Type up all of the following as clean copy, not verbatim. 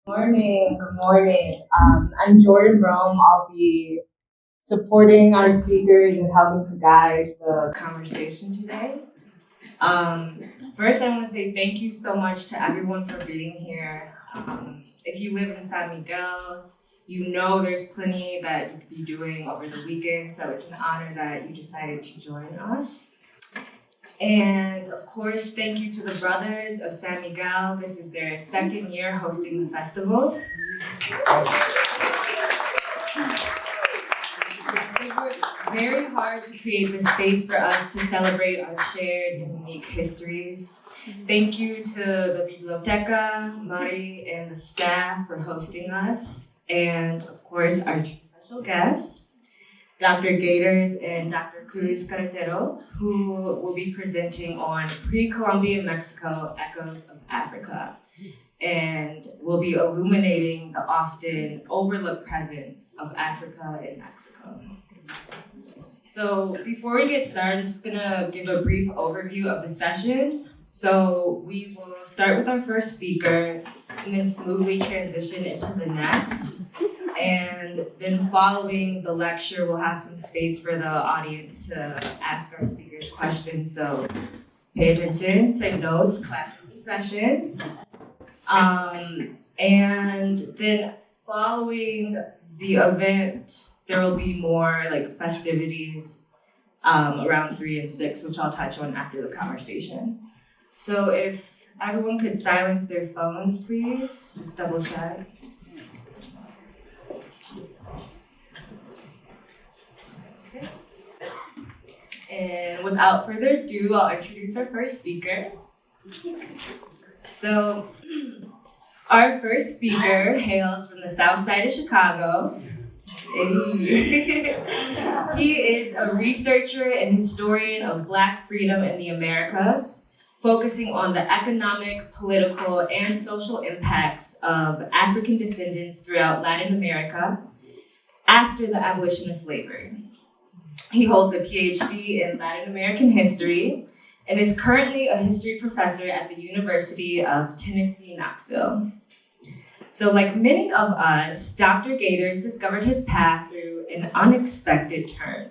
Morning, good morning. I'm Jordan Rome. I'll be supporting our speakers and helping to guide the conversation today. First, I want to say thank you so much to everyone for being here. If you live in San Miguel, you know there's plenty that you could be doing over the weekend, so it's an honor that you decided to join us. And of course, thank you to the Brothers of San Miguel. This is their second year hosting the festival. They worked very hard to create this space for us to celebrate our shared and unique histories. Thank you to the Biblioteca, Mari, and the staff for hosting us. And of course, our special guests, Dr. Gaitors and Dr. Cruz, who will be presenting on pre-Columbian Mexico, Echoes of Africa, and will be illuminating the often overlooked presence of Africa in Mexico. So before we get started, I'm just gonna give a brief overview of the session. So we will start with our first speaker and then smoothly transition into the next. And then following the lecture, we'll have some space for the audience to ask our speakers questions. So pay attention, take notes, clap for the session. And then following the event, there will be more like festivities around 3 and 6, which I'll touch on after the conversation. So if everyone could silence their phones, please, just double check. And without further ado, I'll introduce our first speaker. So, our first speaker hails from the south side of Chicago. He is a researcher and historian of Black freedom in the Americas, focusing on the economic, political, and social impacts of African descendants throughout Latin America after the abolition of slavery. He holds a PhD in Latin American history and is currently a history professor at the University of Tennessee, Knoxville. So like many of us, Dr. Gaitors discovered his path through an unexpected turn.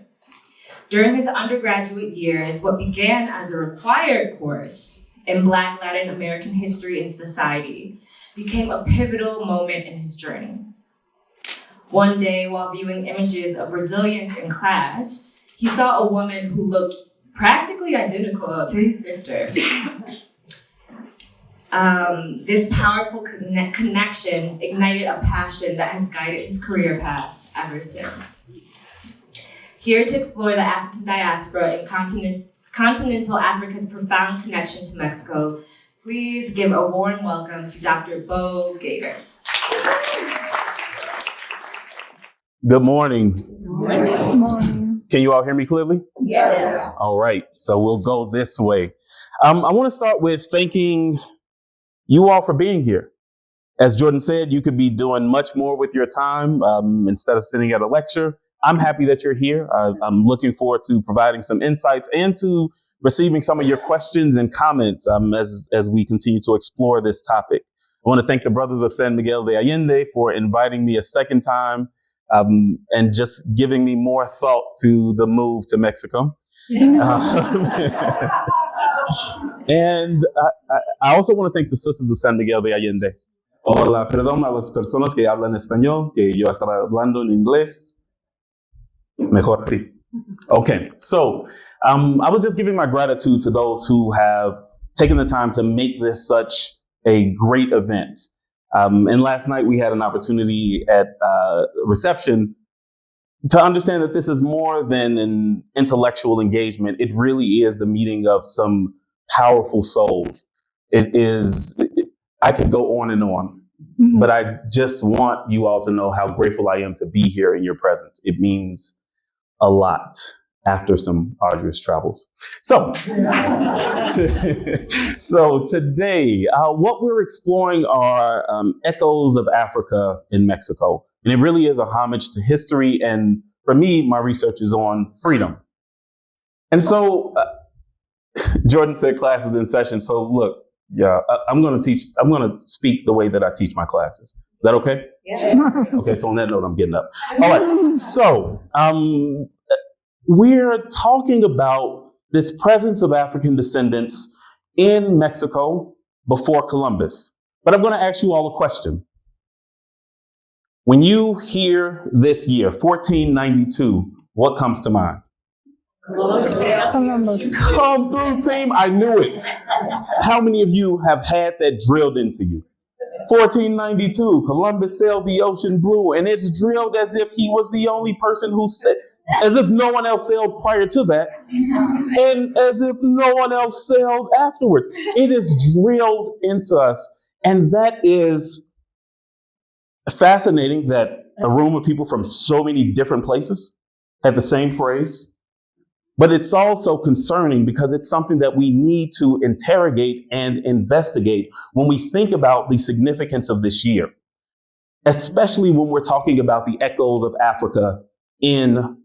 During his undergraduate years, what began as a required course in Black Latin American history and society became a pivotal moment in his journey. One day, while viewing images of Brazilians in class, he saw a woman who looked practically identical to his sister. This powerful connection ignited a passion that has guided his career path ever since. Here to explore the African diaspora and continental Africa's profound connection to Mexico, please give a warm welcome to Dr. Beau Gaitors. Good morning. Good morning. Can you all hear me clearly? Yes. All right, so we'll go this way. I want to start with thanking you all for being here. As Jordan said, you could be doing much more with your time instead of sitting at a lecture. I'm happy that you're here. I'm looking forward to providing some insights and to receiving some of your questions and comments as we continue to explore this topic. I want to thank the Brothers of San Miguel de Allende for inviting me a second time and just giving me more thought to the move to Mexico. And I also want to thank the Sisters of San Miguel de Allende. Hola, perdón a las personas que hablan español, que yo estaré hablando en inglés. Mejor a ti. Okay, so I was just giving my gratitude to those who have taken the time to make this such a great event. And last night we had an opportunity at reception to understand that this is more than an intellectual engagement. It really is the meeting of some powerful souls. I could go on and on, but I just want you all to know how grateful I am to be here in your presence. It means a lot after some arduous travels. So today, what we're exploring are echoes of Africa in Mexico. And it really is a homage to history. And for me, my research is on freedom. And so Jordan said classes in session. So look, I'm going to speak the way that I teach my classes. Is that okay? Yeah. Okay, so on that note, I'm getting up. All right, so we're talking about this presence of African descendants in Mexico before Columbus. But I'm going to ask you all a question. When you hear this year, 1492, what comes to mind? Columbus. Come through, team. I knew it. How many of you have had that drilled into you? 1492, Columbus sailed the ocean blue, and it's drilled as if he was the only person who said, as if no one else sailed prior to that, and as if no one else sailed afterwards. It is drilled into us, and that is fascinating that a room of people from so many different places had the same phrase. But it's also concerning because it's something that we need to interrogate and investigate when we think about the significance of this year, especially when we're talking about the echoes of Africa in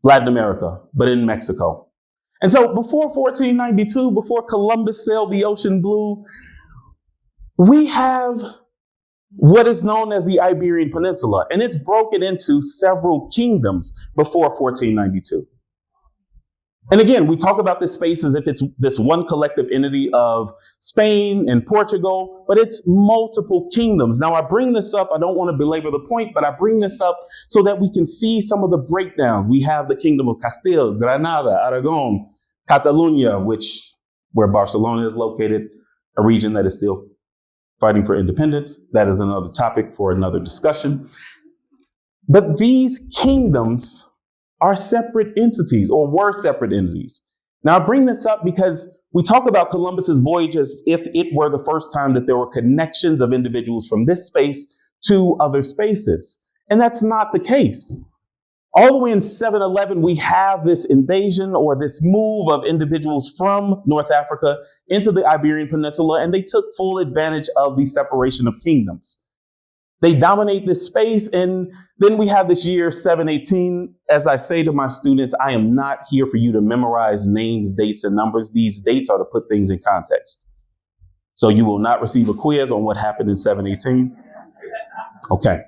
Latin America, but in Mexico. And so before 1492, before Columbus sailed the ocean blue, we have what is known as the Iberian Peninsula, and it's broken into several kingdoms before 1492. And again, we talk about this space as if it's this one collective entity of Spain and Portugal, but it's multiple kingdoms. Now, I bring this up, I don't want to belabor the point, but I bring this up so that we can see some of the breakdowns. We have the kingdom of Castile, Granada, Aragon, Catalunya, where Barcelona is located, a region that is still fighting for independence. That is another topic for another discussion. But these kingdoms are separate entities, or were separate entities. Now, I bring this up because we talk about Columbus's voyage as if it were the first time that there were connections of individuals from this space to other spaces. And that's not the case. All the way in 711, we have this invasion or this move of individuals from North Africa into the Iberian Peninsula, and they took full advantage of the separation of kingdoms. They dominate this space, and then we have this year, 718. As I say to my students, I am not here for you to memorize names, dates, and numbers. These dates are to put things in context. So you will not receive a quiz on what happened in 718. Okay,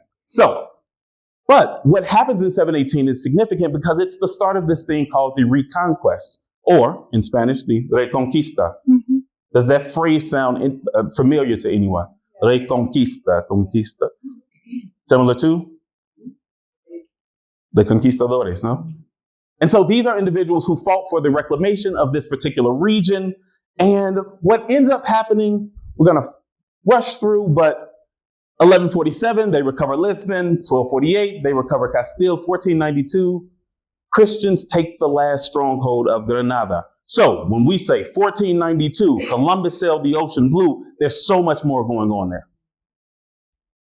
but what happens in 718 is significant because it's the start of this thing called the Reconquest, or in Spanish, the Reconquista. Mm-hmm. Does that phrase sound familiar to anyone? Reconquista, conquista. Similar to the conquistadores, no? And so these are individuals who fought for the reclamation of this particular region. And what ends up happening, we're going to rush through, but 1147, they recover Lisbon. 1248, they recover Castile. 1492, Christians take the last stronghold of Granada. So when we say 1492, Columbus sailed the ocean blue, there's so much more going on there.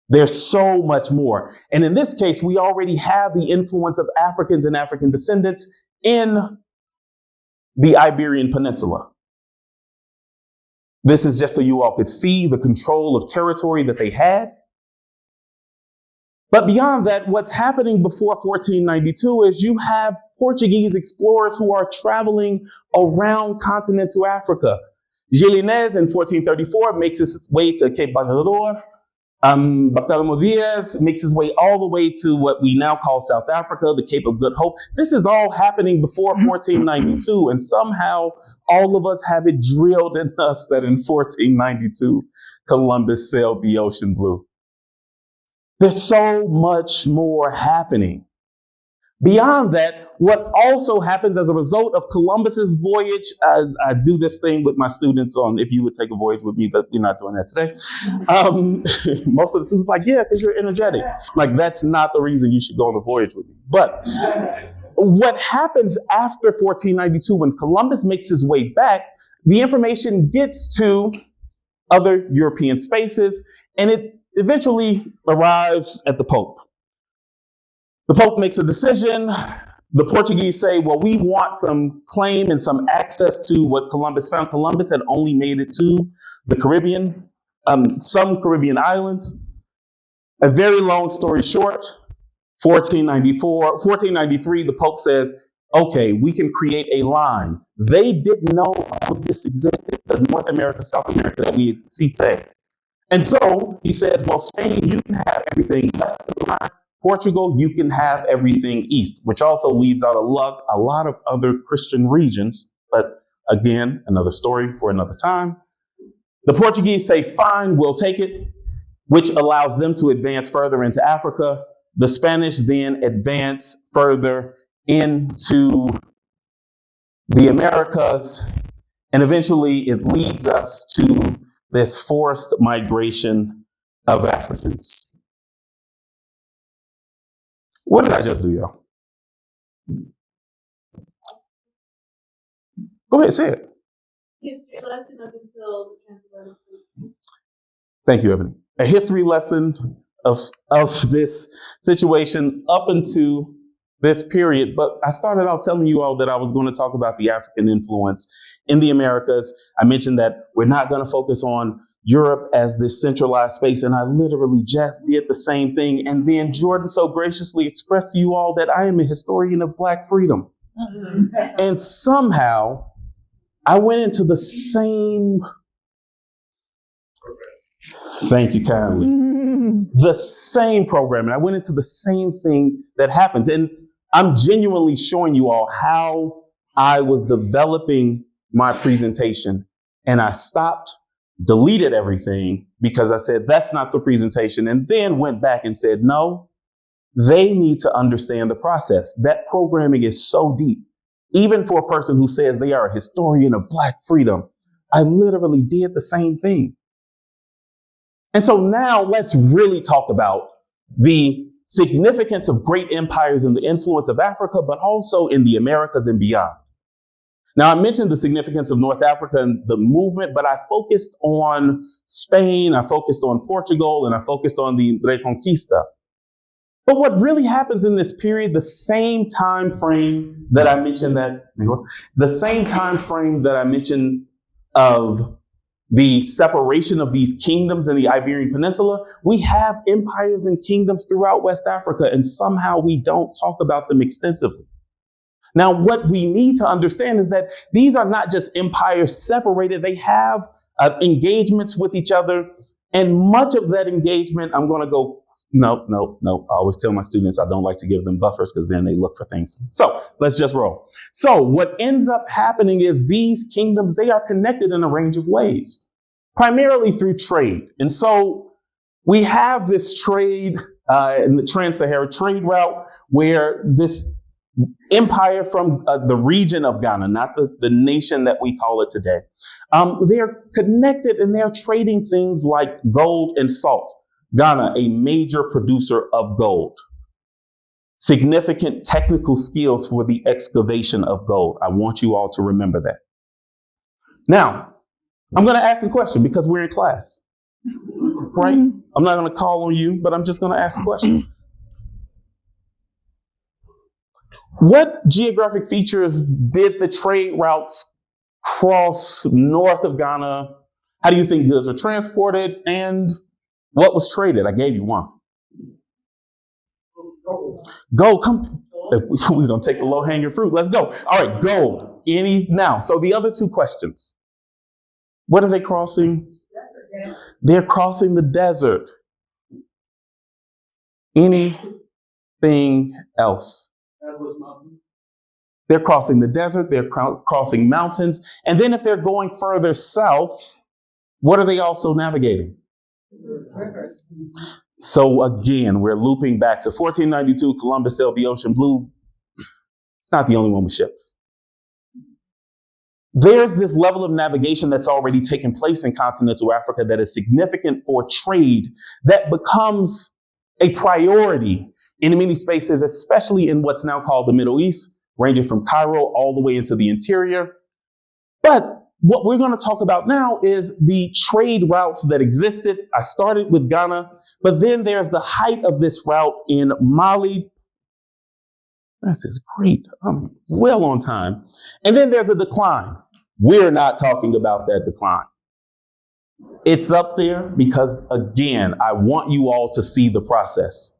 There's so much more. And in this case, we already have the influence of Africans and African descendants in the Iberian Peninsula. This is just so you all could see the control of territory that they had. But beyond that, what's happening before 1492 is you have Portuguese explorers who are traveling around continental Africa. Gil Inez in 1434 makes his way to Cape Barrador. Bartolomé Diaz makes his way all the way to what we now call South Africa, the Cape of Good Hope. This is all happening before 1492, and somehow all of us have it drilled in us that in 1492, Columbus sailed the ocean blue. There's so much more happening. Beyond that, what also happens as a result of Columbus's voyage, I do this thing with my students on if you would take a voyage with me, but we're not doing that today. Most of the students are like, yeah, because you're energetic. Like, that's not the reason you should go on a voyage with me. But what happens after 1492, when Columbus makes his way back, the information gets to other European spaces, and it eventually arrives at the Pope. The Pope makes a decision. The Portuguese say, well, we want some claim and some access to what Columbus found. Columbus had only made it to the Caribbean, some Caribbean islands. A very long story short, 1493, the Pope says, okay, we can create a line. They didn't know all of this existed, the North America, South America that we see today. And so he says, well, Spain, you can have everything west of the line. Portugal, you can have everything east, which also leaves out a lot of other Christian regions. But again, another story for another time. The Portuguese say, fine, we'll take it, which allows them to advance further into Africa. The Spanish then advance further into the Americas, and eventually it leads us to this forced migration of Africans. What did I just do, y'all? Go ahead, say it. History lesson up until the transatlantic slave. Thank you, Ebony. A history lesson of this situation up into this period. But I started out telling you all that I was going to talk about the African influence in the Americas. I mentioned that we're not going to focus on Europe as this centralized space. And I literally just did the same thing. And then Jordan so graciously expressed to you all that I am a historian of Black freedom. And somehow I went into the same. Thank you kindly. The same program. And I went into the same thing that happens. And I'm genuinely showing you all how I was developing my presentation. And I stopped, deleted everything because I said, that's not the presentation. And then went back and said, no, they need to understand the process. That programming is so deep. Even for a person who says they are a historian of Black freedom, I literally did the same thing. And so now let's really talk about the significance of great empires and the influence of Africa, but also in the Americas and beyond. Now, I mentioned the significance of North Africa and the movement, but I focused on Spain, I focused on Portugal, and I focused on the Reconquista. But what really happens in this period, the same time frame that I mentioned of the separation of these kingdoms in the Iberian Peninsula, we have empires and kingdoms throughout West Africa, and somehow we don't talk about them extensively. Now, what we need to understand is that these are not just empires separated. They have engagements with each other. And much of that engagement, I'm going to go, no. I always tell my students I don't like to give them buffers because then they look for things. So let's just roll. So what ends up happening is these kingdoms, they are connected in a range of ways, primarily through trade. And so we have this trade in the Trans-Sahara trade route where this empire from the region of Ghana, not the nation that we call it today, they're connected and they're trading things like gold and salt. Ghana, a major producer of gold. Significant technical skills for the excavation of gold. I want you all to remember that. Now, I'm going to ask a question because we're in class, right? I'm not going to call on you, but I'm just going to ask a question. What geographic features did the trade routes cross north of Ghana? How do you think goods were transported and what was traded? I gave you one. Gold. Come. We're going to take the low-hanging fruit. Let's go. All right, gold. Now, so the other two questions. What are they crossing? They're crossing the desert. Anything else? They're crossing the desert. They're crossing mountains. And then if they're going further south, what are they also navigating? So again, we're looping back to 1492, Columbus sailed the ocean blue. It's not the only one with ships. There's this level of navigation that's already taken place in continental Africa that is significant for trade that becomes a priority in many spaces, especially in what's now called the Middle East, ranging from Cairo all the way into the interior. But what we're going to talk about now is the trade routes that existed. I started with Ghana, but then there's the height of this route in Mali. This is great. I'm well on time. And then there's a decline. We're not talking about that decline. It's up there because, again, I want you all to see the process.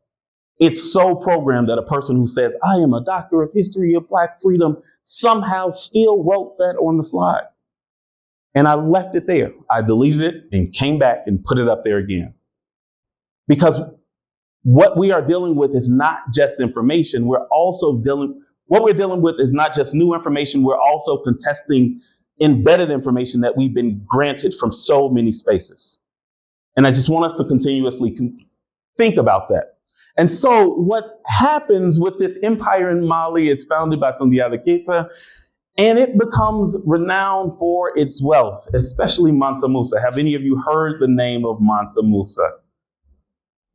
It's so programmed that a person who says, I am a doctor of history of Black freedom, somehow still wrote that on the slide. And I left it there. I deleted it and came back and put it up there again. Because what we are dealing with is not just information. What we're dealing with is not just new information. We're also contesting embedded information that we've been granted from so many spaces. And I just want us to continuously think about that. And so what happens with this empire in Mali is founded by Sundiata Keita, and it becomes renowned for its wealth, especially Mansa Musa. Have any of you heard the name of Mansa Musa?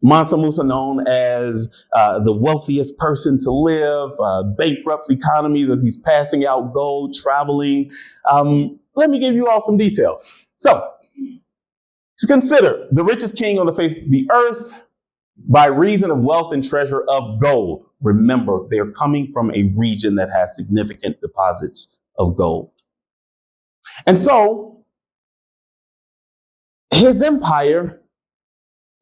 Mansa Musa, known as the wealthiest person to live, bankrupts economies as he's passing out gold, traveling. Let me give you all some details. So, he's considered the richest king on the face of the earth by reason of wealth and treasure of gold. Remember, they're coming from a region that has significant deposits of gold. And so, his empire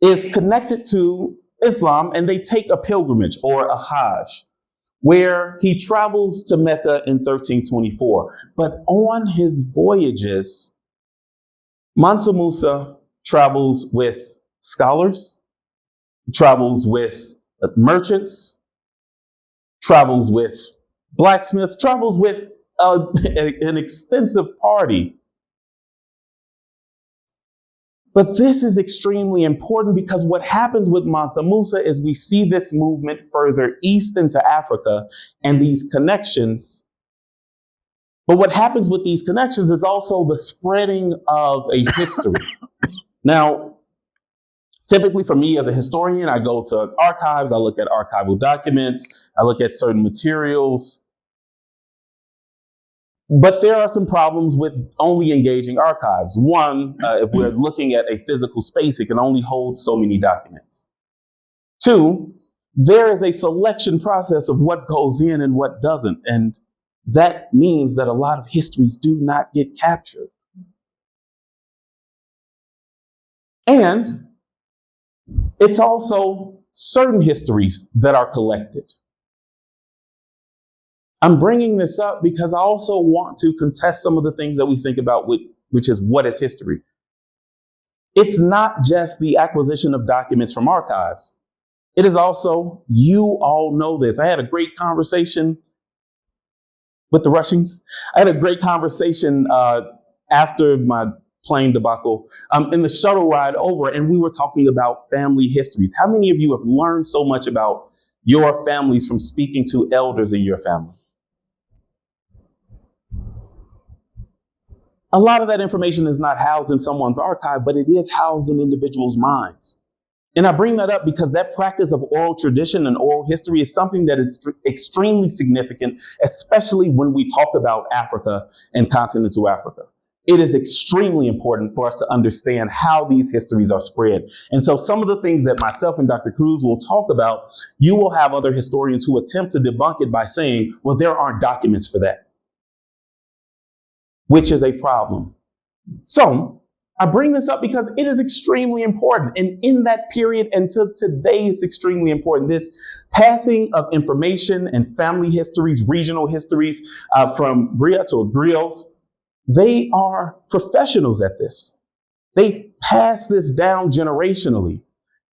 is connected to Islam, and they take a pilgrimage or a Hajj, where he travels to Mecca in 1324. But on his voyages, Mansa Musa travels with scholars, travels with merchants, travels with blacksmiths, travels with an extensive party. But this is extremely important because what happens with Mansa Musa is we see this movement further east into Africa and these connections. But what happens with these connections is also the spreading of a history. Now, typically for me as a historian, I go to archives, I look at archival documents, I look at certain materials. But there are some problems with only engaging archives. One, if we're looking at a physical space, it can only hold so many documents. Two, there is a selection process of what goes in and what doesn't. And that means that a lot of histories do not get captured. And it's also certain histories that are collected. I'm bringing this up because I also want to contest some of the things that we think about, which is what is history. It's not just the acquisition of documents from archives. It is also, you all know this. I had a great conversation with the Russians. I had a great conversation after my plane debacle in the shuttle ride over, and we were talking about family histories. How many of you have learned so much about your families from speaking to elders in your family? A lot of that information is not housed in someone's archive, but it is housed in individuals' minds. And I bring that up because that practice of oral tradition and oral history is something that is extremely significant, especially when we talk about Africa and continental Africa. It is extremely important for us to understand how these histories are spread. And so some of the things that myself and Dr. Cruz will talk about, you will have other historians who attempt to debunk it by saying, well, there aren't documents for that, which is a problem. So I bring this up because it is extremely important. And in that period until today, it's extremely important. This passing of information and family histories, regional histories from griots or griots, they are professionals at this. They pass this down generationally.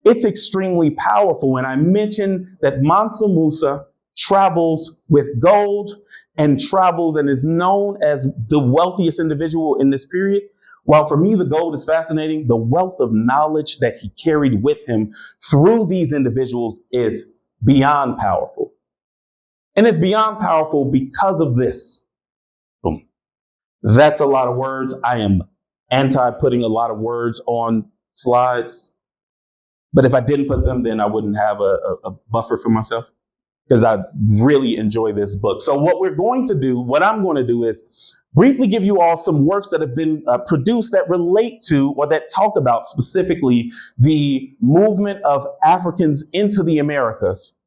It's extremely powerful. And I mentioned that Mansa Musa travels with gold and travels and is known as the wealthiest individual in this period. While for me, the gold is fascinating, the wealth of knowledge that he carried with him through these individuals is beyond powerful. And it's beyond powerful because of this. Boom. That's a lot of words. I am anti putting a lot of words on slides. But if I didn't put them, then I wouldn't have a buffer for myself, because I really enjoy this book. So what I'm going to do is briefly give you all some works that have been produced that relate to or that talk about specifically the movement of Africans into the Americas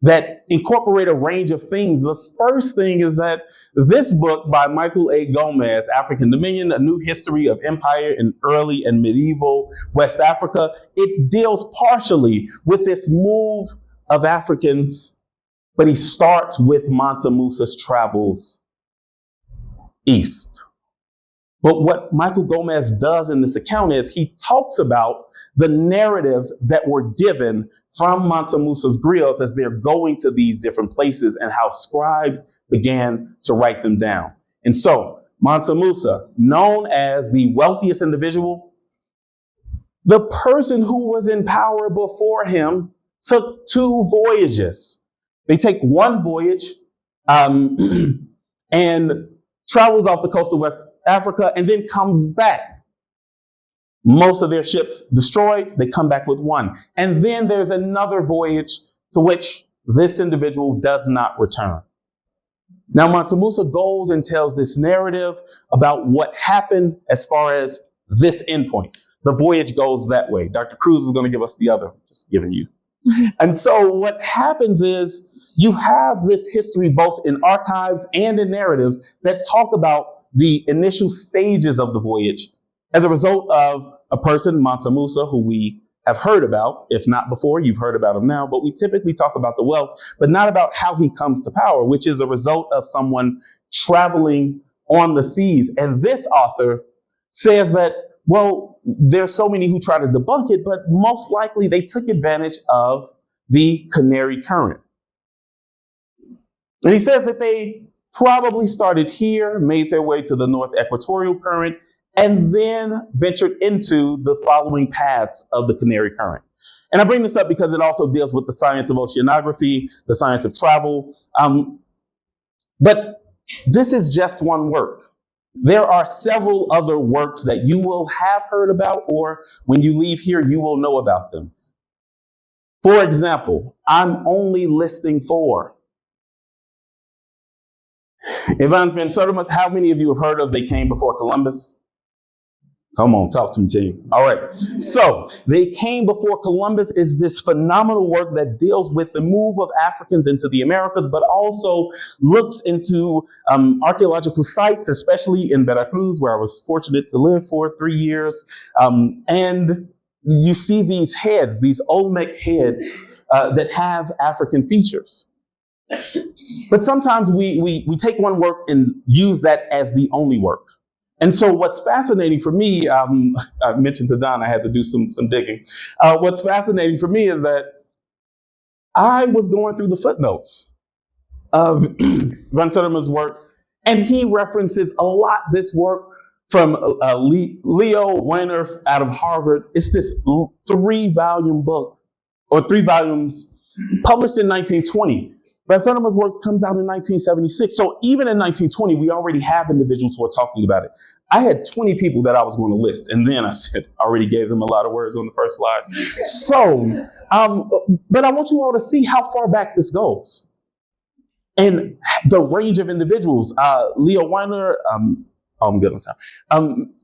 that incorporate a range of things. The first thing is that this book by Michael A. Gomez, African Dominion, A New History of Empire in Early and Medieval West Africa, it deals partially with this move of Africans, but he starts with Mansa Musa's travels east. But what Michael Gomez does in this account is he talks about the narratives that were given from Mansa Musa's griots as they're going to these different places and how scribes began to write them down. And so Mansa Musa, known as the wealthiest individual, the person who was in power before him took 2 voyages. They take one voyage and travels off the coast of West Africa and then comes back. Most of their ships destroyed, they come back with one. And then there's another voyage to which this individual does not return. Now, Mansa Musa goes and tells this narrative about what happened as far as this endpoint. The voyage goes that way. Dr. Cruz is going to give us the other, just giving you. And so what happens is you have this history both in archives and in narratives that talk about the initial stages of the voyage as a result of a person, Mansa Musa, who we have heard about. If not before, you've heard about him now, but we typically talk about the wealth, but not about how he comes to power, which is a result of someone traveling on the seas. And this author says that, well, there's so many who try to debunk it, but most likely they took advantage of the Canary Current. And he says that they probably started here, made their way to the North Equatorial Current, and then ventured into the following paths of the Canary Current. And I bring this up because it also deals with the science of oceanography, the science of travel. But this is just one work. There are several other works that you will have heard about, or when you leave here, you will know about them. For example, I'm only listing 4. Ivan Van Sertima's, how many of you have heard of They Came Before Columbus? Come on, talk to me, team. All right. So They Came Before Columbus is this phenomenal work that deals with the move of Africans into the Americas, but also looks into archaeological sites, especially in Veracruz, where I was fortunate to live for 3 years. And you see these heads, these Olmec heads that have African features. But sometimes we take one work and use that as the only work. And so what's fascinating for me, I mentioned to Don, I had to do some digging. What's fascinating for me is that I was going through the footnotes of Van Sertima's work, and he references a lot this work from Leo Weiner out of Harvard. It's this 3-volume book, or 3 volumes, published in 1920. Van Sertima's work comes out in 1976. So even in 1920, we already have individuals who are talking about it. I had 20 people that I was going to list. And then I said, I already gave them a lot of words on the first slide. So, but I want you all to see how far back this goes. And the range of individuals. Leo Weiner, I'm good on time.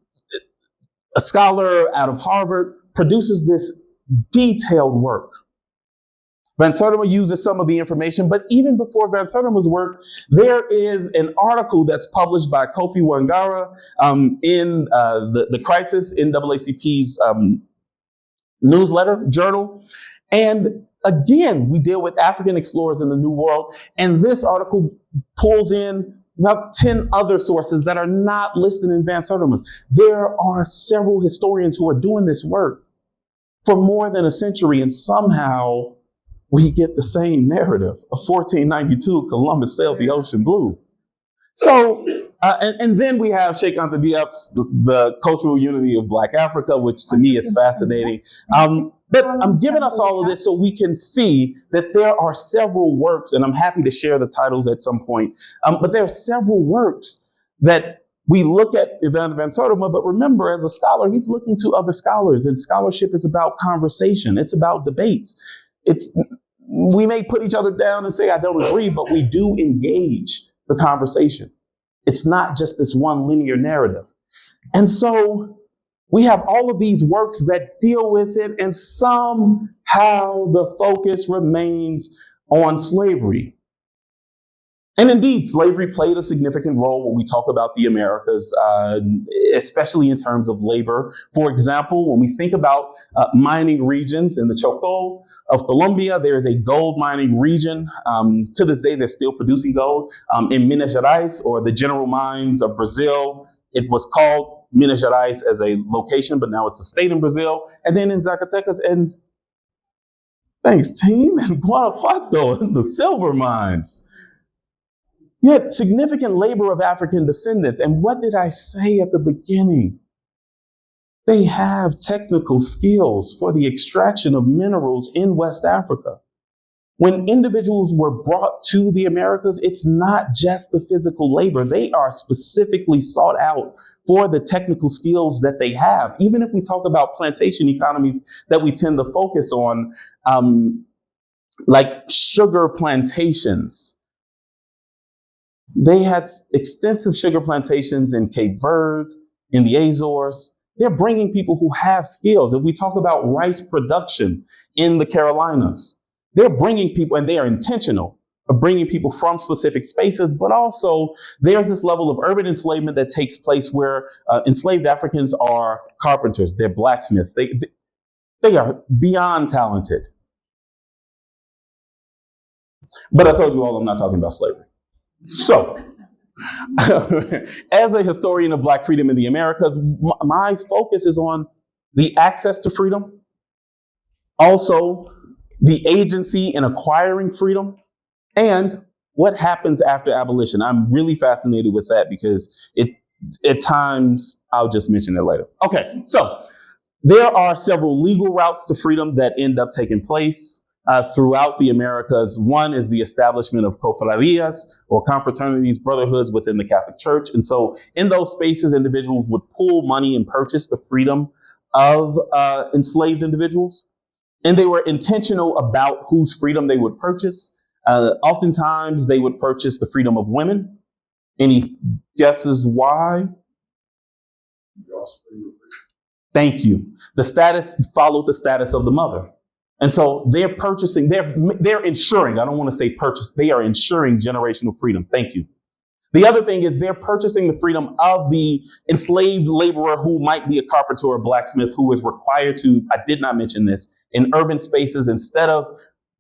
A scholar out of Harvard, produces this detailed work. Van Sertima uses some of the information, but even before Van Sertima's work, there is an article that's published by Kofi Wangara in the Crisis NAACP's newsletter journal. And again, we deal with African explorers in the New World. And this article pulls in about 10 other sources that are not listed in Van Sertima's. There are several historians who are doing this work for more than a century, and somehow we get the same narrative of 1492, Columbus sailed the ocean blue. So, and then we have Sheikh Anta Diop's the cultural unity of Black Africa, which to me is fascinating. But I'm giving us all of this so we can see that there are several works, and I'm happy to share the titles at some point. But there are several works that we look at Ivan Van Sertima, but remember, as a scholar, he's looking to other scholars, and scholarship is about conversation. It's about debates. We may put each other down and say, I don't agree, but we do engage the conversation. It's not just this one linear narrative. And so we have all of these works that deal with it, and somehow the focus remains on slavery. And indeed, slavery played a significant role when we talk about the Americas, especially in terms of labor. For example, when we think about mining regions in the Chocó of Colombia, there is a gold mining region. To this day, they're still producing gold in Minas Gerais, or the general mines of Brazil, it was called Minas Gerais as a location, but now it's a state in Brazil. And then in Zacatecas and thanks, team, and Guanajuato, the silver mines. Yet significant labor of African descendants. And what did I say at the beginning? They have technical skills for the extraction of minerals in West Africa. When individuals were brought to the Americas, it's not just the physical labor. They are specifically sought out for the technical skills that they have. Even if we talk about plantation economies that we tend to focus on, like sugar plantations. They had extensive sugar plantations in Cape Verde, in the Azores. They're bringing people who have skills. If we talk about rice production in the Carolinas, they're bringing people, and they are intentional of bringing people from specific spaces, but also there's this level of urban enslavement that takes place where enslaved Africans are carpenters, they're blacksmiths, they are beyond talented. But I told you all I'm not talking about slavery. So, as a historian of Black freedom in the Americas, my focus is on the access to freedom, also the agency in acquiring freedom, and what happens after abolition. I'm really fascinated with that because at times, I'll just mention it later. Okay, so there are several legal routes to freedom that end up taking place throughout the Americas. One is the establishment of cofradías or confraternities, brotherhoods within the Catholic Church. And so in those spaces, individuals would pool money and purchase the freedom of enslaved individuals. And they were intentional about whose freedom they would purchase. Oftentimes, they would purchase the freedom of women. Any guesses why? Thank you. The status followed the status of the mother. And so they're purchasing, they're ensuring, I don't want to say purchase, they are ensuring generational freedom. Thank you. The other thing is they're purchasing the freedom of the enslaved laborer who might be a carpenter or blacksmith who is required to, I did not mention this, in urban spaces, instead of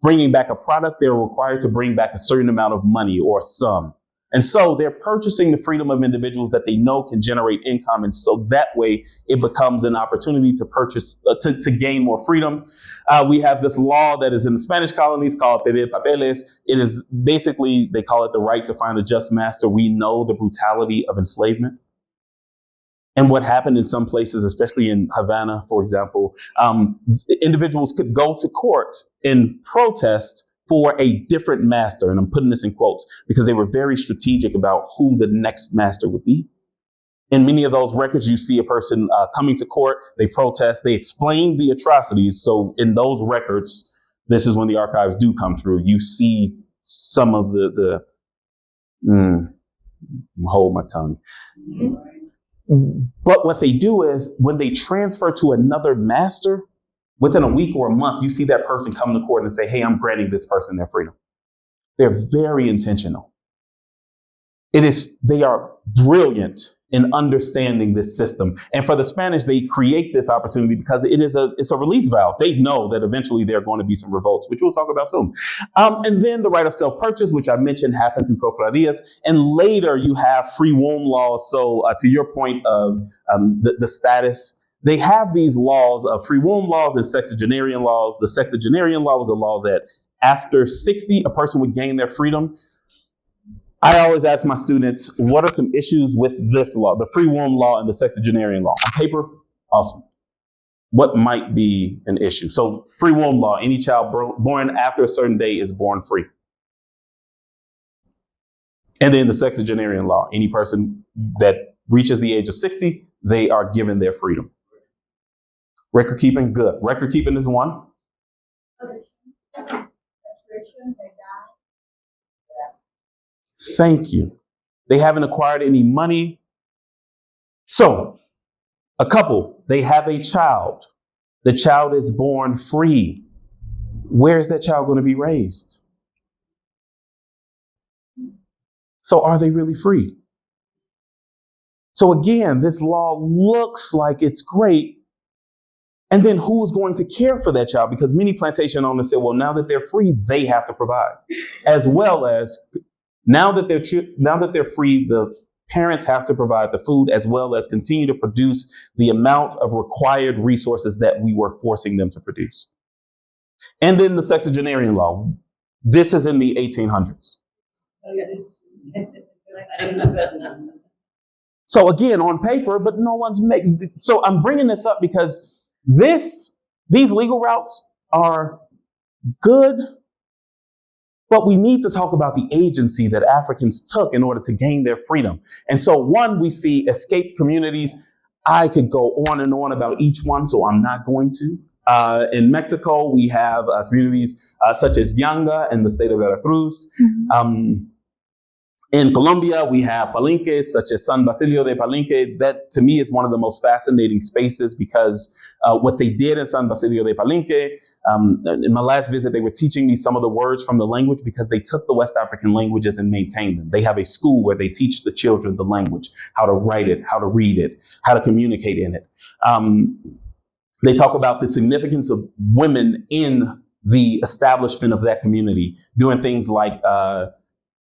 bringing back a product, they're required to bring back a certain amount of money or sum. And so they're purchasing the freedom of individuals that they know can generate income. And so that way it becomes an opportunity to purchase, to gain more freedom. We have this law that is in the Spanish colonies called pedir papeles. It is basically, they call it the right to find a just master. We know the brutality of enslavement. And what happened in some places, especially in Havana, for example, individuals could go to court and protest for a different master. And I'm putting this in quotes because they were very strategic about who the next master would be. In many of those records, you see a person coming to court, they protest, they explain the atrocities. So in those records, this is when the archives do come through. You see some of hold my tongue. But what they do is when they transfer to another master, within a week or a month, you see that person come to court and say, hey, I'm granting this person their freedom. They're very intentional. They are brilliant in understanding this system. And for the Spanish, they create this opportunity because it's a release valve. They know that eventually there are going to be some revolts, which we'll talk about soon. And then the right of self-purchase, which I mentioned happened through cofradías. And later you have free womb laws. So to your point of the status, they have these laws of free womb laws and sexagenarian laws. The sexagenarian law was a law that after 60, a person would gain their freedom. I always ask my students, what are some issues with this law, the free womb law and the sexagenarian law? On paper, awesome. What might be an issue? So free womb law, any child born after a certain day is born free. And then the sexagenarian law, any person that reaches the age of 60, they are given their freedom. Record keeping, good. Record keeping is one. Thank you. They haven't acquired any money. So, a couple, they have a child. The child is born free. Where is that child going to be raised? So, are they really free? So again, this law looks like it's great. And then who's going to care for that child? Because many plantation owners say, well, now that they're free, they have to provide, as well as now that they're free, the Parents have to provide the food as well as continue to produce the amount of required resources that we were forcing them to produce. And then the sexagenarian law. This is in the 1800s. So again, on paper, but no one's making. So I'm bringing this up because these legal routes are good, but we need to talk about the agency that Africans took in order to gain their freedom. And so one, we see escaped communities. I could go on and on about each one, so I'm not going to. In Mexico, we have communities such as Yanga in the state of Veracruz. In Colombia, we have palenques such as San Basilio de Palenque. That, to me, is one of the most fascinating spaces because what they did in San Basilio de Palenque, in my last visit, they were teaching me some of the words from the language because they took the West African languages and maintained them. They have a school where they teach the children the language, how to write it, how to read it, how to communicate in it. They talk about the significance of women in the establishment of that community, doing things like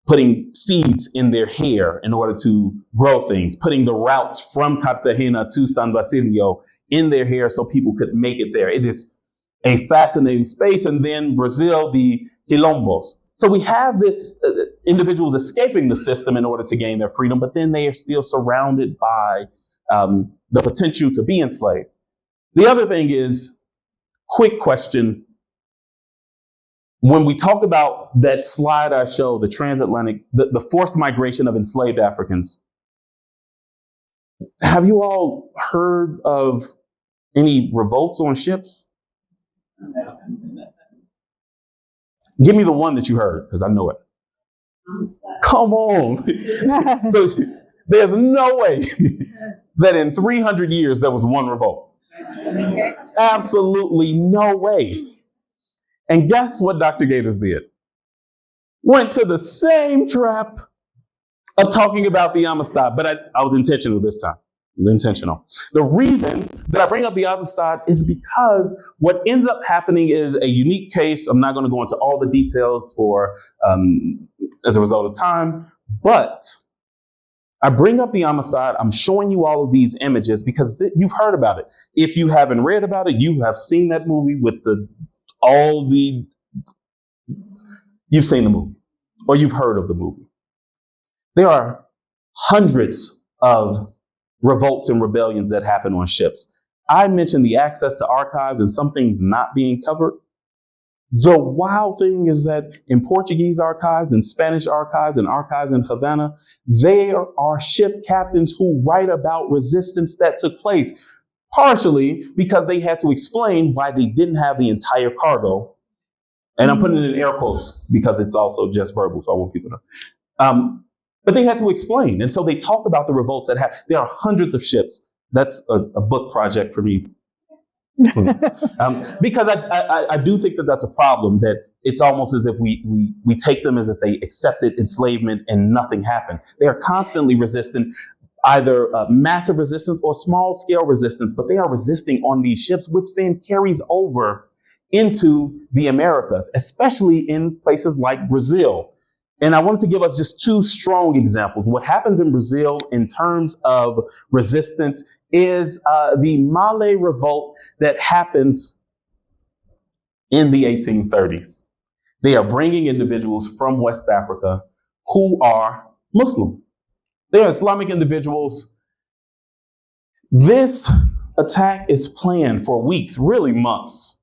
putting seeds in their hair in order to grow things, putting the routes from Cartagena to San Basilio in their hair so people could make it there. It is a fascinating space. And then Brazil, the quilombos. So we have this individuals escaping the system in order to gain their freedom, but then they are still surrounded by the potential to be enslaved. The other thing is, quick question. When we talk about that slide I showed, the transatlantic, the forced migration of enslaved Africans, have you all heard of any revolts on ships? Give me the one that you heard, because I know it. Come on. So there's no way that in 300 years there was one revolt. Absolutely no way. And guess what Dr. Gaitors did? Went to the same trap of talking about the Amistad, but I was intentional this time. Intentional. The reason that I bring up the Amistad is because what ends up happening is a unique case. I'm not going to go into all the details for as a result of time, but I bring up the Amistad. I'm showing you all of these images because you've heard about it. If you haven't read about it, you have seen that movie with you've seen the movie or you've heard of the movie. There are hundreds of revolts and rebellions that happen on ships. I mentioned the access to archives and some things not being covered. The wild thing is that in Portuguese archives and Spanish archives and archives in Havana, there are ship captains who write about resistance that took place, partially because they had to explain why they didn't have the entire cargo. And I'm putting it in air quotes because it's also just verbal, so I want people to. But they had to explain. And so they talk about the revolts that happen. There are hundreds of ships. That's a book project for me. Because I do think that that's a problem, that it's almost as if we take them as if they accepted enslavement and nothing happened. They are constantly resistant, either massive resistance or small scale resistance, but they are resisting on these ships, which then carries over into the Americas, especially in places like Brazil. And I wanted to give us just two strong examples. What happens in Brazil in terms of resistance is the Malay revolt that happens in the 1830s. They are bringing individuals from West Africa who are Muslim. They are Islamic individuals. This attack is planned for weeks, really months,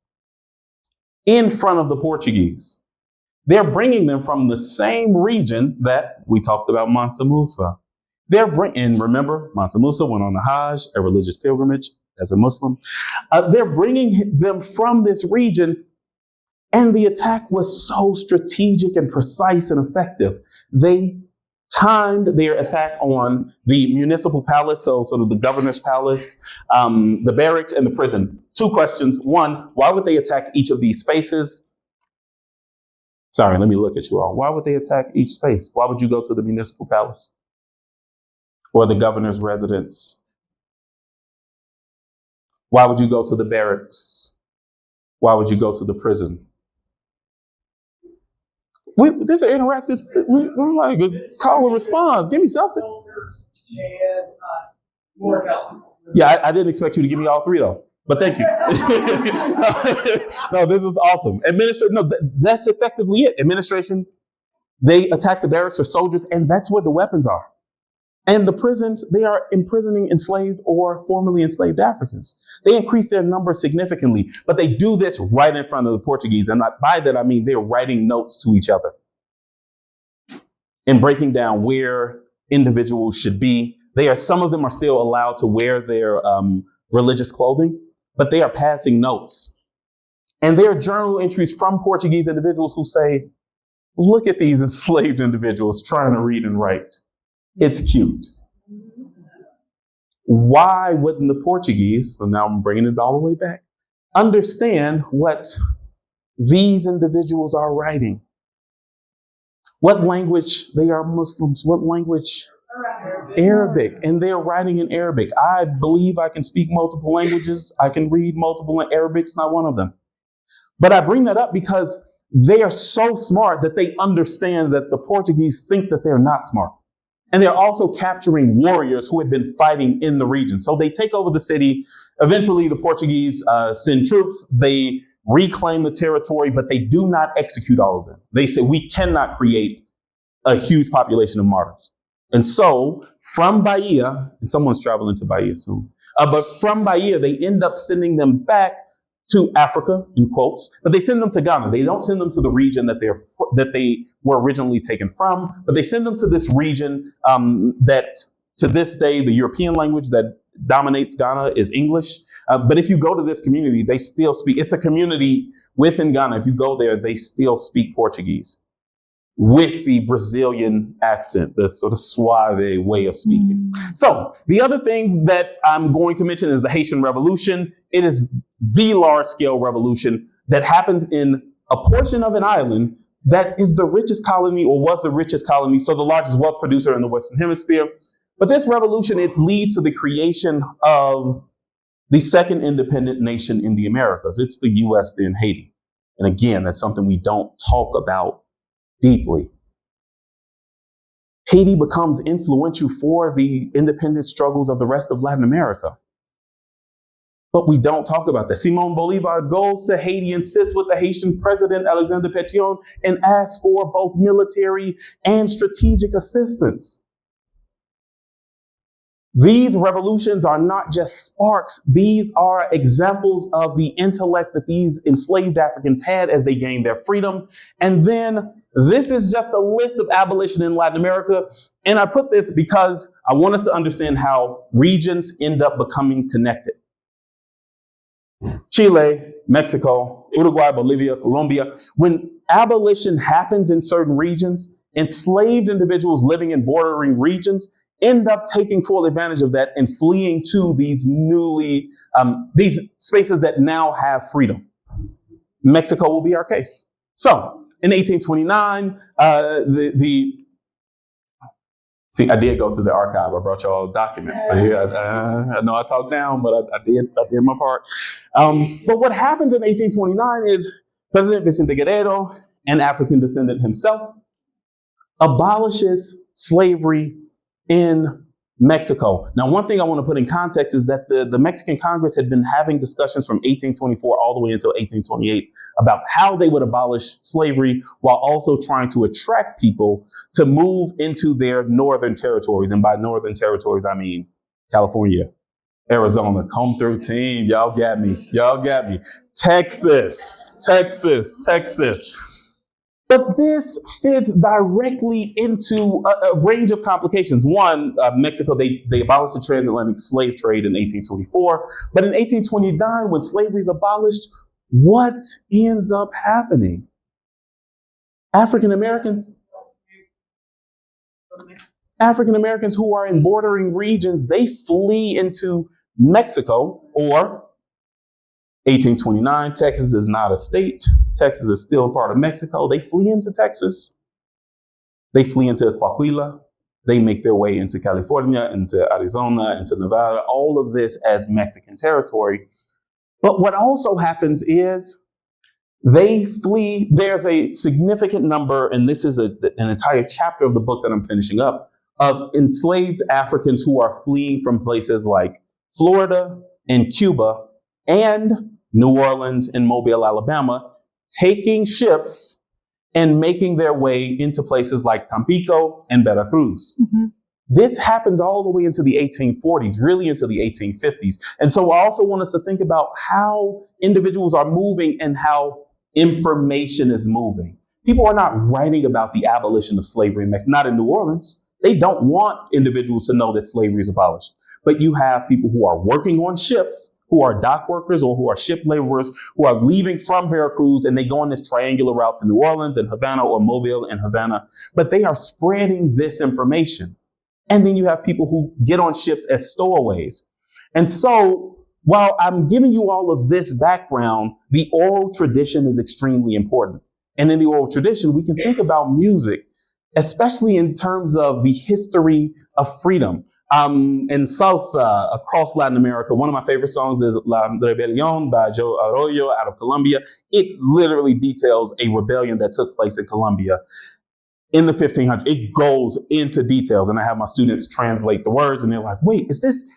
in front of the Portuguese. They're bringing them from the same region that we talked about, Mansa Musa. And remember, Mansa Musa went on the Hajj, a religious pilgrimage as a Muslim. They're bringing them from this region, and the attack was so strategic and precise and effective. They timed their attack on the municipal palace, so sort of the governor's palace, the barracks, and the prison. Two questions. One, why would they attack each of these spaces? Sorry, let me look at you all. Why would they attack each space? Why would you go to the municipal palace or the governor's residence? Why would you go to the barracks? Why would you go to the prison? This is interactive. We're like call and response. Give me something. and more help. Yeah, I didn't expect you to give me all three though, but thank you. No, this is awesome. That's effectively it. Administration, they attack the barracks for soldiers, and that's where the weapons are. And the prisons, they are imprisoning enslaved or formerly enslaved Africans. They increase their number significantly, but they do this right in front of the Portuguese. And by that, I mean they're writing notes to each other and breaking down where individuals should be. Some of them are still allowed to wear their religious clothing, but they are passing notes. And there are journal entries from Portuguese individuals who say, look at these enslaved individuals trying to read and write. It's cute. Why wouldn't the Portuguese, so now I'm bringing it all the way back, understand what these individuals are writing? What language? They are Muslims. What language? Arabic. And they're writing in Arabic. I believe I can speak multiple languages. I can read multiple. Arabic's not one of them. But I bring that up because they are so smart that they understand that the Portuguese think that they're not smart. And they're also capturing warriors who had been fighting in the region. So they take over the city. Eventually, the Portuguese send troops. They reclaim the territory, but they do not execute all of them. They say, we cannot create a huge population of martyrs. And so from Bahia, and someone's traveling to Bahia soon, but from Bahia, they end up sending them back to Africa, in quotes, but they send them to Ghana. They don't send them to the region that they were originally taken from, but they send them to this region that to this day, the European language that dominates Ghana is English. But if you go to this community, they still speak. It's a community within Ghana. If you go there, they still speak Portuguese with the Brazilian accent, the sort of suave way of speaking. So the other thing that I'm going to mention is the Haitian Revolution. It is the large-scale revolution that happens in a portion of an island that is the richest colony, or was the richest colony, so the largest wealth producer in the Western Hemisphere. But this revolution, it leads to the creation of the second independent nation in the Americas. It's the U.S., then Haiti. And again, that's something we don't talk about deeply. Haiti becomes influential for the independence struggles of the rest of Latin America. But we don't talk about that. Simon Bolivar goes to Haiti and sits with the Haitian president, Alexandre Pétion, and asks for both military and strategic assistance. These revolutions are not just sparks. These are examples of the intellect that these enslaved Africans had as they gained their freedom. And then this is just a list of abolition in Latin America. And I put this because I want us to understand how regions end up becoming connected. Chile, Mexico, Uruguay, Bolivia, Colombia. When abolition happens in certain regions, enslaved individuals living in bordering regions end up taking full advantage of that and fleeing to these these spaces that now have freedom. Mexico will be our case. So in 1829, see, I did go to the archive. I brought you all the documents. So yeah, I know I talked down, but I did my part. But what happens in 1829 is President Vicente Guerrero, an African descendant himself, abolishes slavery in Mexico. Now, one thing I want to put in context is that the Mexican Congress had been having discussions from 1824 all the way until 1828 about how they would abolish slavery while also trying to attract people to move into their northern territories. And by northern territories, I mean California, Arizona, come through team. Y'all got me. Texas. But this fits directly into a range of complications. One, Mexico, they abolished the transatlantic slave trade in 1824. But in 1829, when slavery is abolished, what ends up happening? African Americans who are in bordering regions, they flee into Mexico. Or 1829, Texas is not a state. Texas is still part of Mexico. They flee into Texas. They flee into Coahuila. They make their way into California, into Arizona, into Nevada, all of this as Mexican territory. But what also happens is they flee. There's a significant number, and this is an entire chapter of the book that I'm finishing up, of enslaved Africans who are fleeing from places like Florida and Cuba and New Orleans and Mobile, Alabama, taking ships and making their way into places like Tampico and Veracruz. Mm-hmm. This happens all the way into the 1840s, really into the 1850s. And so I also want us to think about how individuals are moving and how information is moving. People are not writing about the abolition of slavery, not in New Orleans. They don't want individuals to know that slavery is abolished. But you have people who are working on ships, who are dock workers or who are ship laborers, who are leaving from Veracruz, and they go on this triangular route to New Orleans and Havana, or Mobile and Havana. But they are spreading this information. And then you have people who get on ships as stowaways. And so while I'm giving you all of this background, the oral tradition is extremely important. And in the oral tradition, we can think about music, especially in terms of the history of freedom. And salsa across Latin America. One of my favorite songs is La Rebelión by Joe Arroyo out of Colombia. It literally details a rebellion that took place in Colombia in the 1500s. It goes into details, and I have my students translate the words, and they're like, wait, is this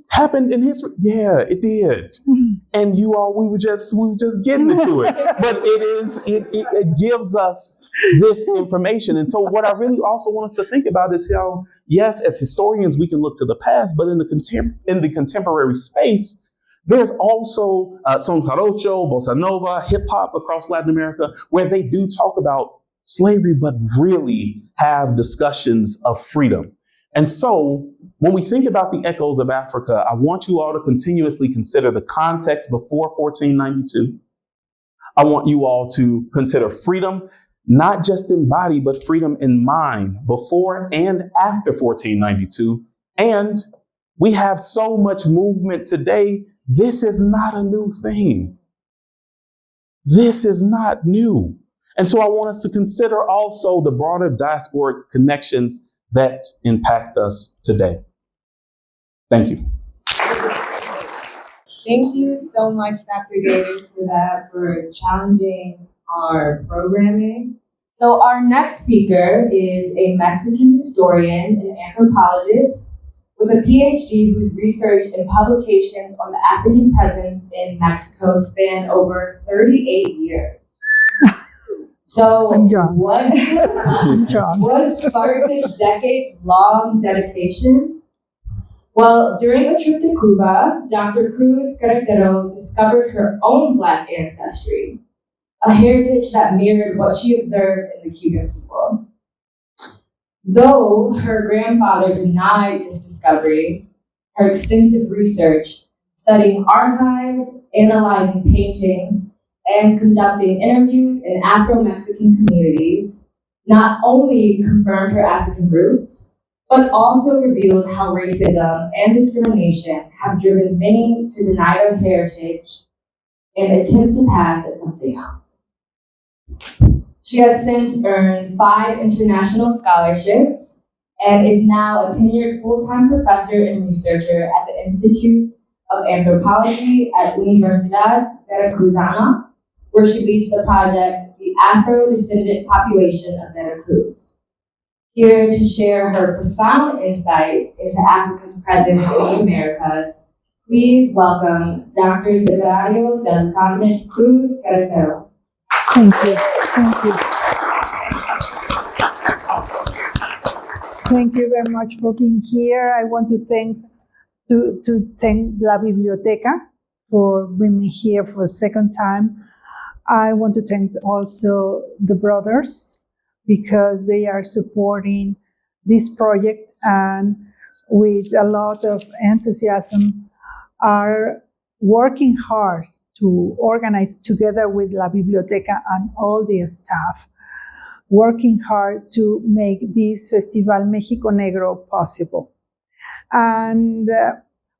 happened in history? Yeah, it did. Mm-hmm. And we were just getting into it. But it gives us this information. And so what I really also want us to think about is how, yes, as historians, we can look to the past, but in the contemporary space, there's also son jarocho, bossa nova, hip hop across Latin America, where they do talk about slavery, but really have discussions of freedom. And so when we think about the echoes of Africa, I want you all to continuously consider the context before 1492. I want you all to consider freedom, not just in body, but freedom in mind before and after 1492. And we have so much movement today. This is not a new thing. This is not new. And so I want us to consider also the broader diasporic connections that impact us today. Thank you. Thank you so much, Dr. Gaitors, for challenging our programming. So our next speaker is a Mexican historian and anthropologist with a PhD whose research and publications on the African presence in Mexico span over 38 years. So what sparked this decades-long dedication? Well, during a trip to Cuba, Dr. Cruz discovered her own Black ancestry, a heritage that mirrored what she observed in the Cuban people. Though her grandfather denied this discovery, her extensive research, studying archives, analyzing paintings, and conducting interviews in Afro-Mexican communities, not only confirmed her African roots, but also revealed how racism and discrimination have driven many to deny their heritage and attempt to pass as something else. She has since earned 5 international scholarships and is now a tenured full-time professor and researcher at the Institute of Anthropology at Universidad Veracruzana, where she leads the project, The Afro-Descendant Population of Veracruz. Here to share her profound insights into Africa's presence in the Americas, please welcome Dr. Sagrario del Carmen Cruz Carretero. Thank you. Thank you. Thank you very much for being here. I want to thank La Biblioteca for bringing me here for the second time. I want to thank also the brothers because they are supporting this project and with a lot of enthusiasm are working hard to organize together with La Biblioteca and all the staff, working hard to make this Festival México Negro possible. And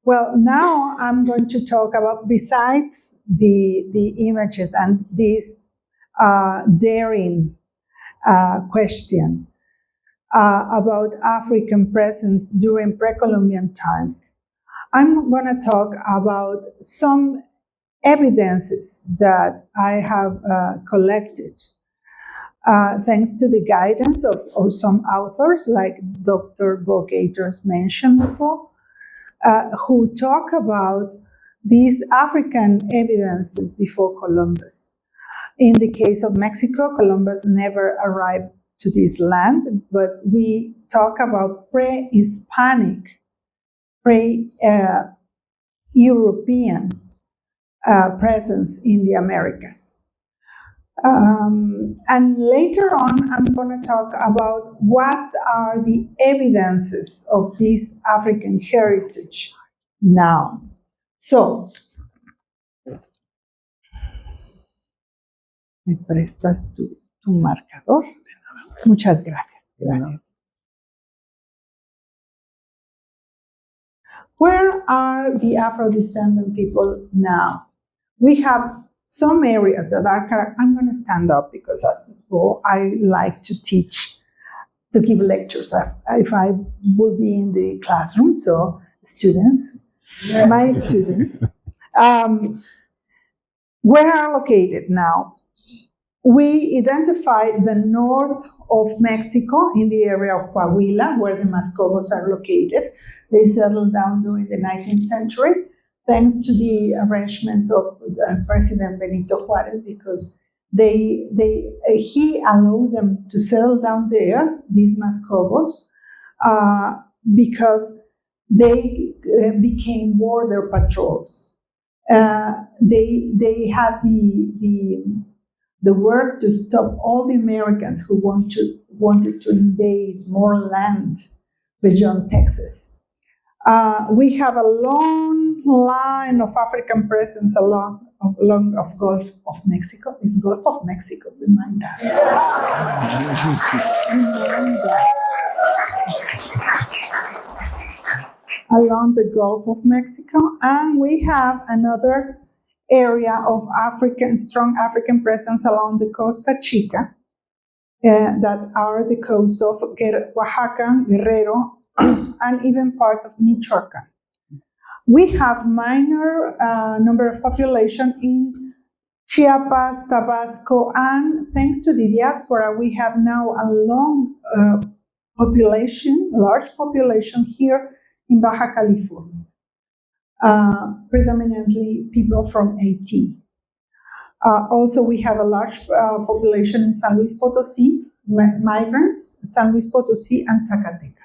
well, now I'm going to talk about, besides the images and this daring question about African presence during pre-Columbian times, I'm going to talk about some evidences that I have collected thanks to the guidance of some authors like Dr. Beau Gaitors mentioned before, who talk about these African evidences before Columbus. In the case of Mexico, Columbus never arrived to this land, but we talk about pre-Hispanic, pre-European presence in the Americas. And later on, I'm going to talk about what are the evidences of this African heritage now. So, ¿me prestas tu marcador? Muchas gracias. Gracias. Where are the Afro-descendant people now? We have some areas that are, I'm going to stand up because as well, I like to teach, to give lectures if I will be in the classroom, so students, my students, where are located now? We identified the north of Mexico in the area of Coahuila, where the Mascobos are located. They settled down during the 19th century, thanks to the arrangements of President Benito Juarez, because he allowed them to settle down there, these Mascobos, because they became border patrols. They had the work to stop all the Americans who wanted to invade more land beyond Texas. We have a long line of African presence along of Gulf of Mexico. It's Gulf of Mexico, remind that. Along the Gulf of Mexico, and we have another area of strong African presence along the Costa Chica, that are the coast of Oaxaca, Guerrero, and even part of Michoacan. We have minor number of population in Chiapas, Tabasco, and thanks to the diaspora, we have now a large population here in Baja California. Predominantly people from Haiti. Also, we have a large population in San Luis Potosí, migrants, San Luis Potosí and Zacatecas.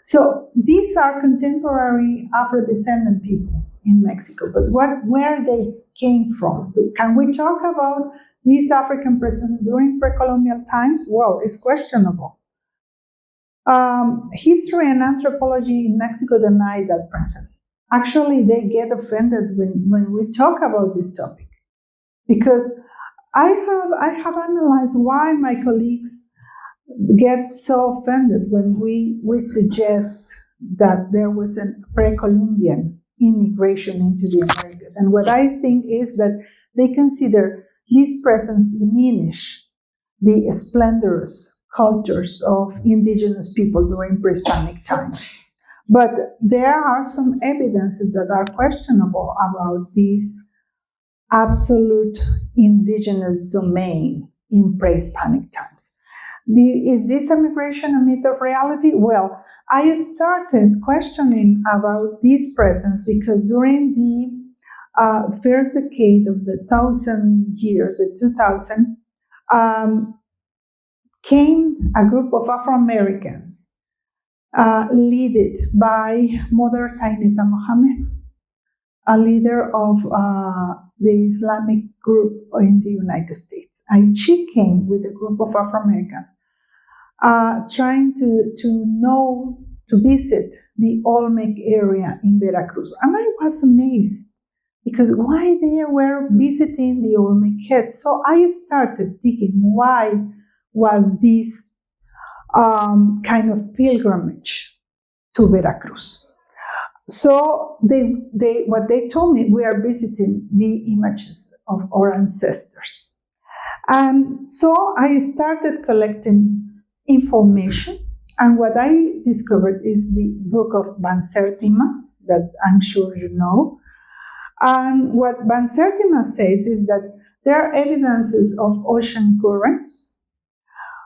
So these are contemporary Afro-descendant people in Mexico, but where they came from? Can we talk about these African presence during pre-colonial times? Well, it's questionable. History and anthropology in Mexico deny that presence. Actually, they get offended when we talk about this topic, because I have analyzed why my colleagues get so offended when we suggest that there was a pre-Columbian immigration into the Americas. And what I think is that they consider this presence diminish the splendorous cultures of indigenous people during pre-Hispanic times. But there are some evidences that are questionable about this absolute indigenous domain in pre-Hispanic times. Is this immigration a myth of reality? Well, I started questioning about this presence because during the first decade of the 1,000 years, the 2000, came a group of Afro-Americans led by Mother Taineta Mohammed, a leader of the Islamic group in the United States. And she came with a group of Afro-Americans trying to visit the Olmec area in Veracruz. And I was amazed because why they were visiting the Olmec heads. So I started thinking, why was this kind of pilgrimage to Veracruz? So what they told me, we are visiting the images of our ancestors. And so I started collecting information, and what I discovered is the book of Van Sertima, that I'm sure you know. And what Van Sertima says is that there are evidences of ocean currents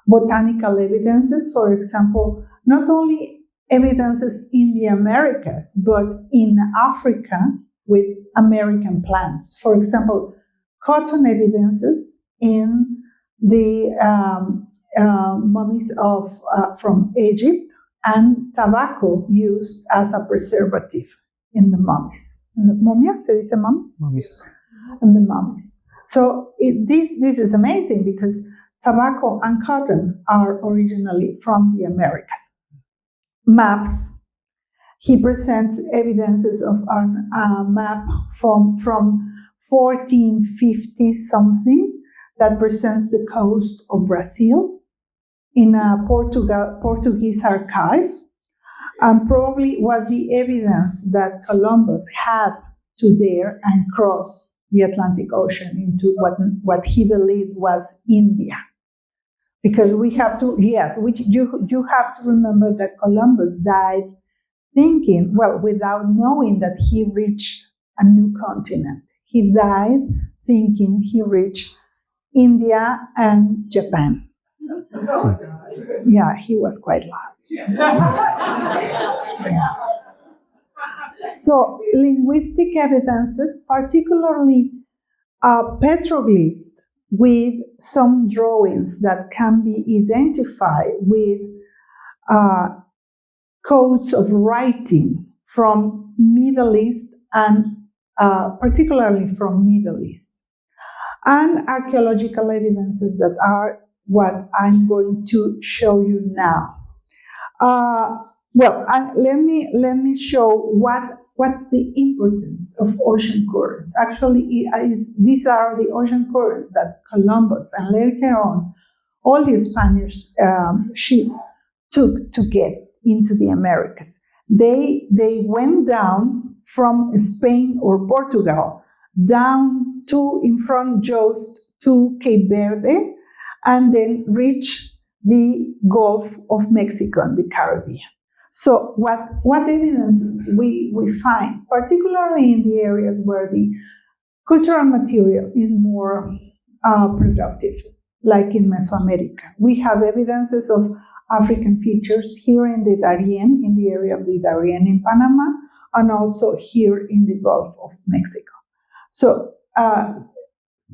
botanical evidences, for example, not only evidences in the Americas, but in Africa with American plants. For example, cotton evidences in the mummies from Egypt, and tobacco used as a preservative in the mummies. In the momias, se dice mummies? Mummies. In the mummies. So this is amazing because tobacco and cotton are originally from the Americas. Maps. He presents evidences of a map from 1450 something that presents the coast of Brazil in a Portuguese archive, and probably was the evidence that Columbus had to dare and cross the Atlantic Ocean into what he believed was India. Because you have to remember that Columbus died thinking, well, without knowing that he reached a new continent. He died thinking he reached India and Japan. Yeah, he was quite lost. Yeah. So, linguistic evidences, particularly petroglyphs with some drawings that can be identified with codes of writing from Middle East and particularly from Middle East, and archaeological evidences that are what I'm going to show you now. Let me show what's the importance of ocean currents. Actually, these are the ocean currents that Columbus and later on all the Spanish ships took to get into the Americas. They went down from Spain or Portugal down to in front just to Cape Verde, and then reach the Gulf of Mexico and the Caribbean. So what evidence we find, particularly in the areas where the cultural material is more productive, like in Mesoamerica. We have evidences of African features here in the Darien, in the area of the Darien in Panama, and also here in the Gulf of Mexico. So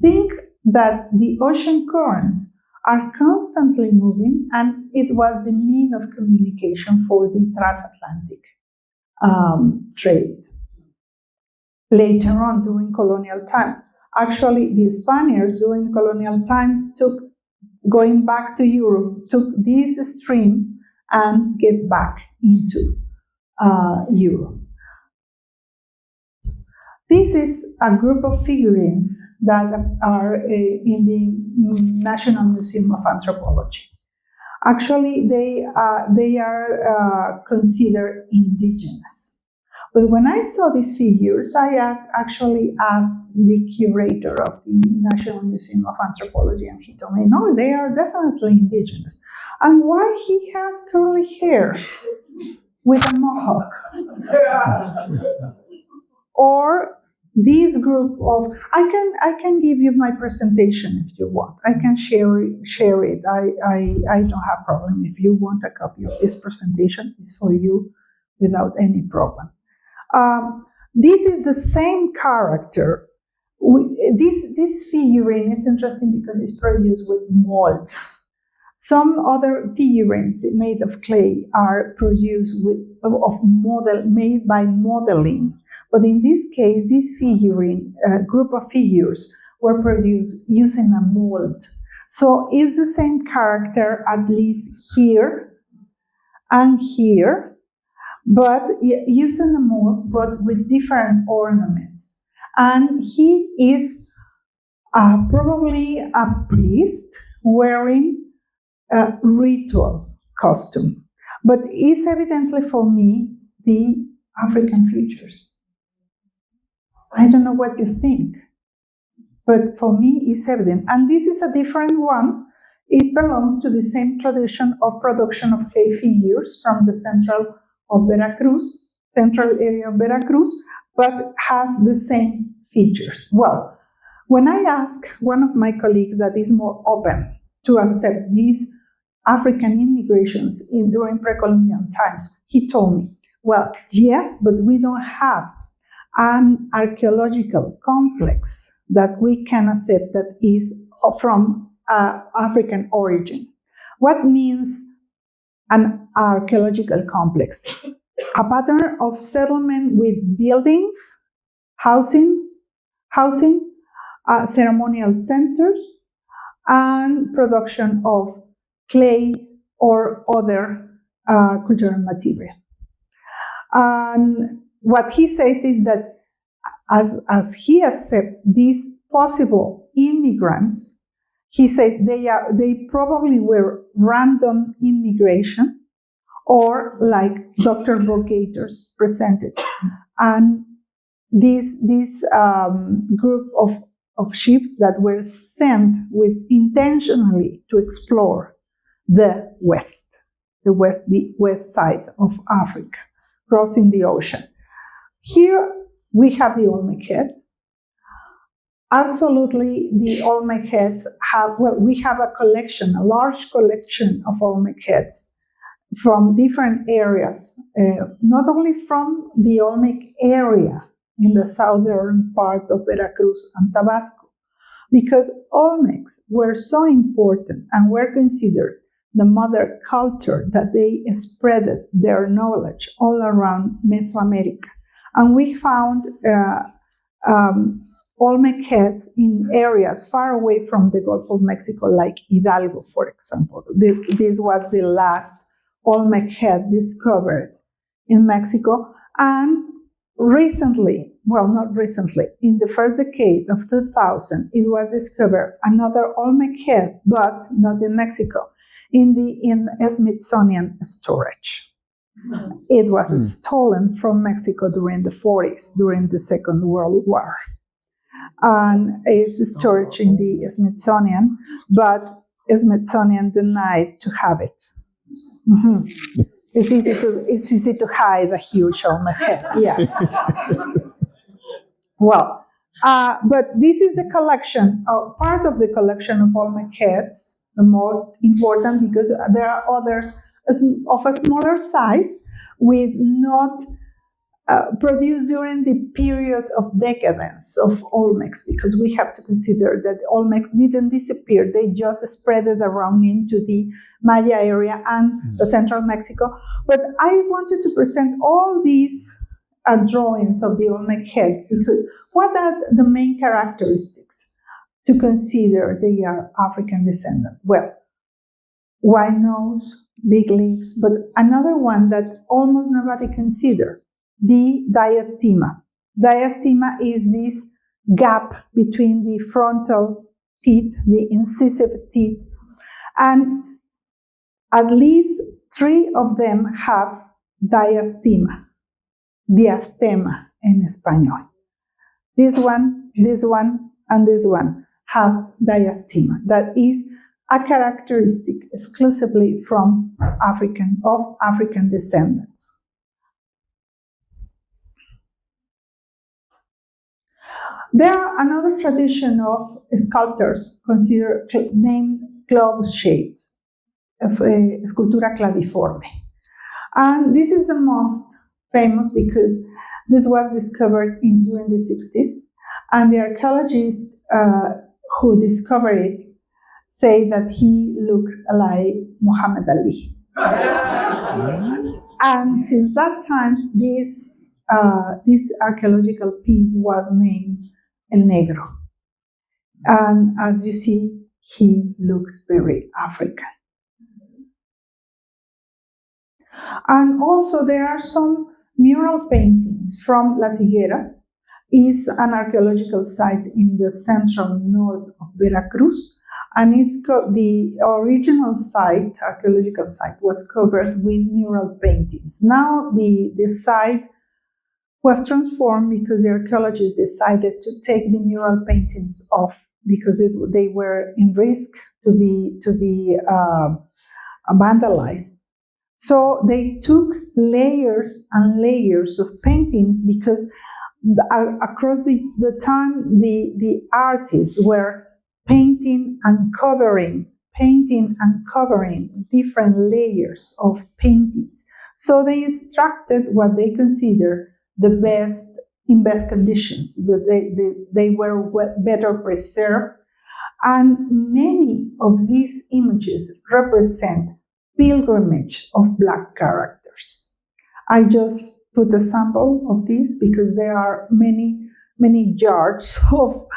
think that the ocean currents are constantly moving, and it was the mean of communication for the transatlantic trade. Later on, during colonial times, actually the Spaniards during colonial times going back to Europe, took this stream and get back into Europe. This is a group of figurines that are in the National Museum of Anthropology. Actually, they are considered indigenous. But when I saw these figures, I actually asked the curator of the National Museum of Anthropology, and he told me, no, they are definitely indigenous. And why he has curly hair with a mohawk? Or this group of, I can give you my presentation if you want. I can share it. I don't have problem. If you want a copy of this presentation, it's for you without any problem. This is the same character. This figurine is interesting because it's produced with mold. Some other figurines made of clay are produced made by modeling. But in this case, this figurine, group of figures, were produced using a mold. So it's the same character, at least here and here, but using a mold, but with different ornaments. And he is probably a priest wearing a ritual costume, but is evidently for me the African features. I don't know what you think, but for me it's evident. And this is a different one. It belongs to the same tradition of production of clay figures from the central area of Veracruz, but has the same features. Well, when I ask one of my colleagues that is more open to accept this African immigrations during pre-Columbian times? He told me, well, yes, but we don't have an archaeological complex that we can accept that is from African origin. What means an archaeological complex? A pattern of settlement with buildings, housing, ceremonial centers, and production of clay or other cultural material. And what he says is that as he accepts these possible immigrants, he says they probably were random immigration, or like Dr. Beau Gaitors presented. And this group of ships that were sent with intentionally to explore the west side of Africa, crossing the ocean. Here we have the Olmec heads. Absolutely, the Olmec heads we have a large collection of Olmec heads from different areas, not only from the Olmec area in the southern part of Veracruz and Tabasco, because Olmecs were so important and were considered the mother culture that they spread their knowledge all around Mesoamerica. And we found Olmec heads in areas far away from the Gulf of Mexico, like Hidalgo, for example. This was the last Olmec head discovered in Mexico. And recently, well, not recently, in the first decade of 2000, it was discovered another Olmec head, but not in Mexico, in Smithsonian storage. It was stolen from Mexico during the 40s, during the Second World War. And is storage in the Smithsonian, but Smithsonian denied to have it. Mm-hmm. It's easy to hide a huge Olmec head. Yeah. Well, but this is a collection, part of the collection of Olmec heads, the most important, because there are others of a smaller size with not produced during the period of decadence of Olmecs, because we have to consider that the Olmecs didn't disappear, they just spread it around into the Maya area and the central Mexico. But I wanted to present all these drawings of the Olmec heads, because what are the main characteristics to consider they are African descendant? Well, wide nose, big lips, but another one that almost nobody considered, the diastema. Diastema is this gap between the frontal teeth, the incisive teeth, and at least 3 of them have diastema, diastema in Spanish. This one, and this one have diastema. That is a characteristic exclusively from African descendants. There are another tradition of sculptors considered named globe shapes of scultura claviforme. And this is the most famous because this was discovered during the 60s. And the archaeologists who discovered it say that he looked like Muhammad Ali. And since that time, this archaeological piece was named El Negro. And as you see, he looks very African. And also there are some mural paintings from Las Higueras. Is an archaeological site in the central north of Veracruz. And the original site, archaeological site, was covered with mural paintings. Now the site was transformed because the archaeologists decided to take the mural paintings off because they were in risk to be vandalized. So they took layers and layers of paintings because across the time the artists were painting and covering painting and covering different layers of paintings. So they extracted what they consider the best in best conditions. They were better preserved. And many of these images represent pilgrimage of Black characters. I just put a sample of this because there are many yards of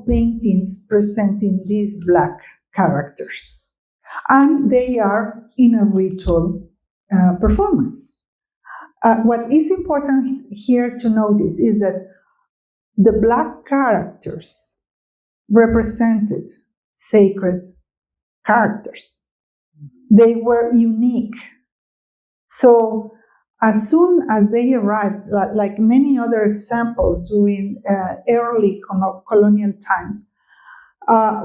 paintings presenting these Black characters. And they are in a ritual performance. What is important here to notice is that the Black characters represented sacred characters. They were unique. So as soon as they arrived, like many other examples during early colonial times,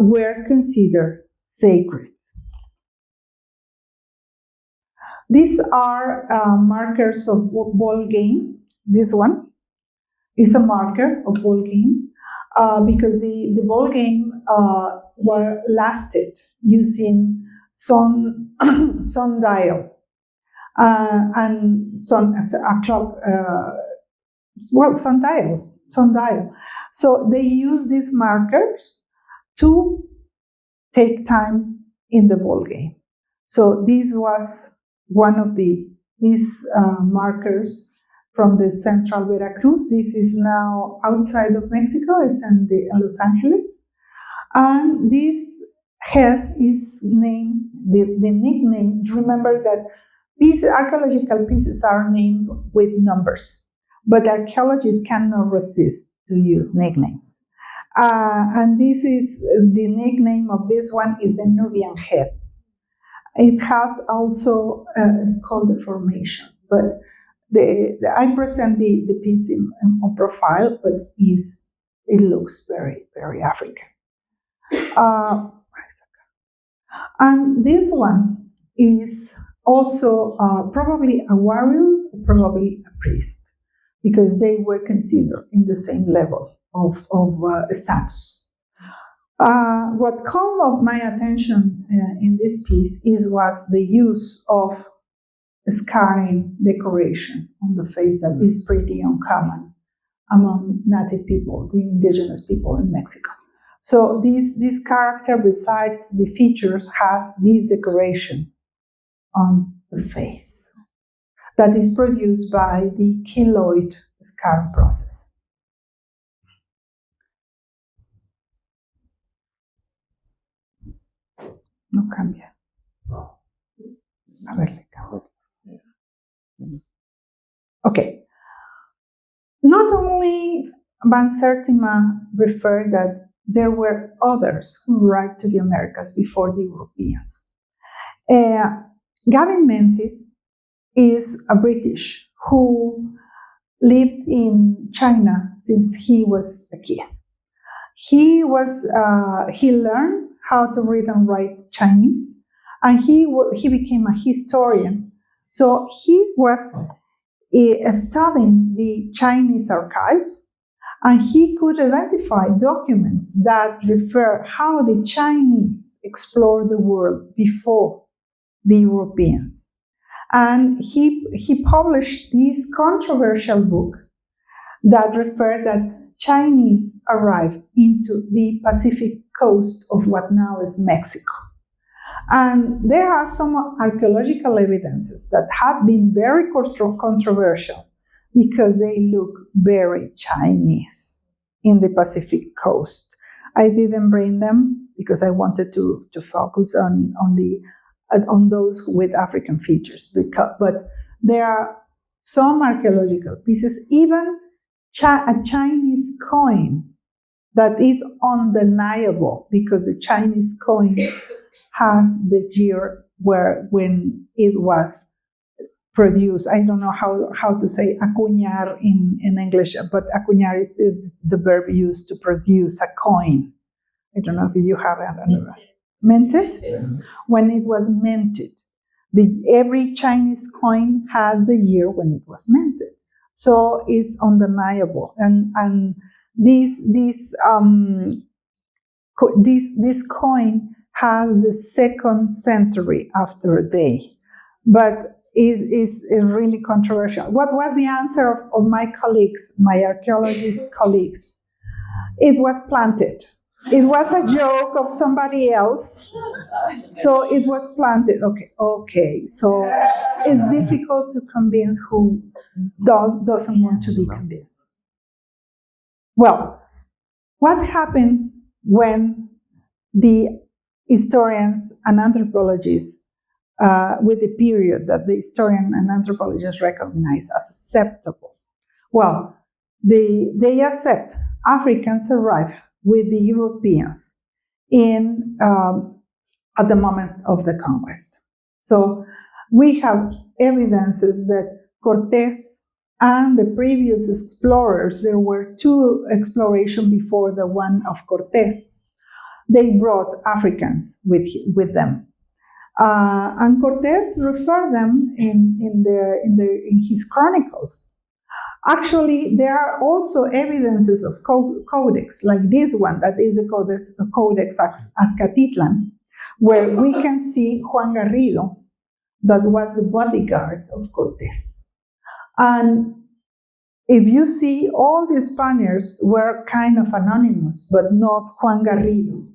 were considered sacred. These are markers of ball game. This one is a marker of ball game because the ball game were lasted using sundial and a clock. Sundial. So they use these markers to take time in the ball game. So this was one of these markers from the central Veracruz. This is now outside of Mexico. It's in Los Angeles. And this head is named, the nickname, remember that these archaeological pieces are named with numbers, but archaeologists cannot resist to use nicknames. And this is, the nickname of this one is the Nubian head. It has also a skull deformation, but I present the piece on profile, but it looks very, very African. And this one is also probably a warrior, probably a priest, because they were considered in the same level of status. What caught my attention in this piece was the use of scarring decoration on the face that is pretty uncommon among native people, the indigenous people in Mexico. So this character, besides the features, has this decoration on the face that is produced by the keloid scarring process. No cambia. A ver, le cambio. Okay. Not only Van Sertima referred that there were others who arrived to the Americas before the Europeans. Gavin Menzies is a British who lived in China since he was a kid. He learned how to read and write Chinese, and he became a historian. So he was studying the Chinese archives, and he could identify documents that refer how the Chinese explored the world before the Europeans. And he published this controversial book that referred that Chinese arrived into the Pacific coast of what now is Mexico. And there are some archaeological evidences that have been very controversial because they look very Chinese in the Pacific coast. I didn't bring them because I wanted to focus on those with African features. But there are some archaeological pieces, even a Chinese coin that is undeniable because the Chinese coin has the year when it was produced. I don't know how to say acuñar in English, but acuñar is the verb used to produce a coin. I don't know if you have it. Minted? Yes. When it was minted. Every Chinese coin has the year when it was minted. So it's undeniable. And this coin has the 2nd century after day, but is really controversial. What was the answer of my colleagues, my archaeologist colleagues? It was planted. It was a joke of somebody else, so it was planted. Okay. So it's difficult to convince who doesn't want to be convinced. Well, what happened when the historians and anthropologists, with the period that the historian and anthropologists recognize as acceptable? Well, they accept Africans arrive with the Europeans at the moment of the conquest. So we have evidences that Cortés and the previous explorers, there were 2 explorations before the one of Cortés, they brought Africans with them. And Cortés referred them in his chronicles. Actually, there are also evidences of codex, like this one, that is the Codex Azcatitlan, where we can see Juan Garrido, that was the bodyguard of Cortés. And if you see, all the Spaniards were kind of anonymous, but not Juan Garrido.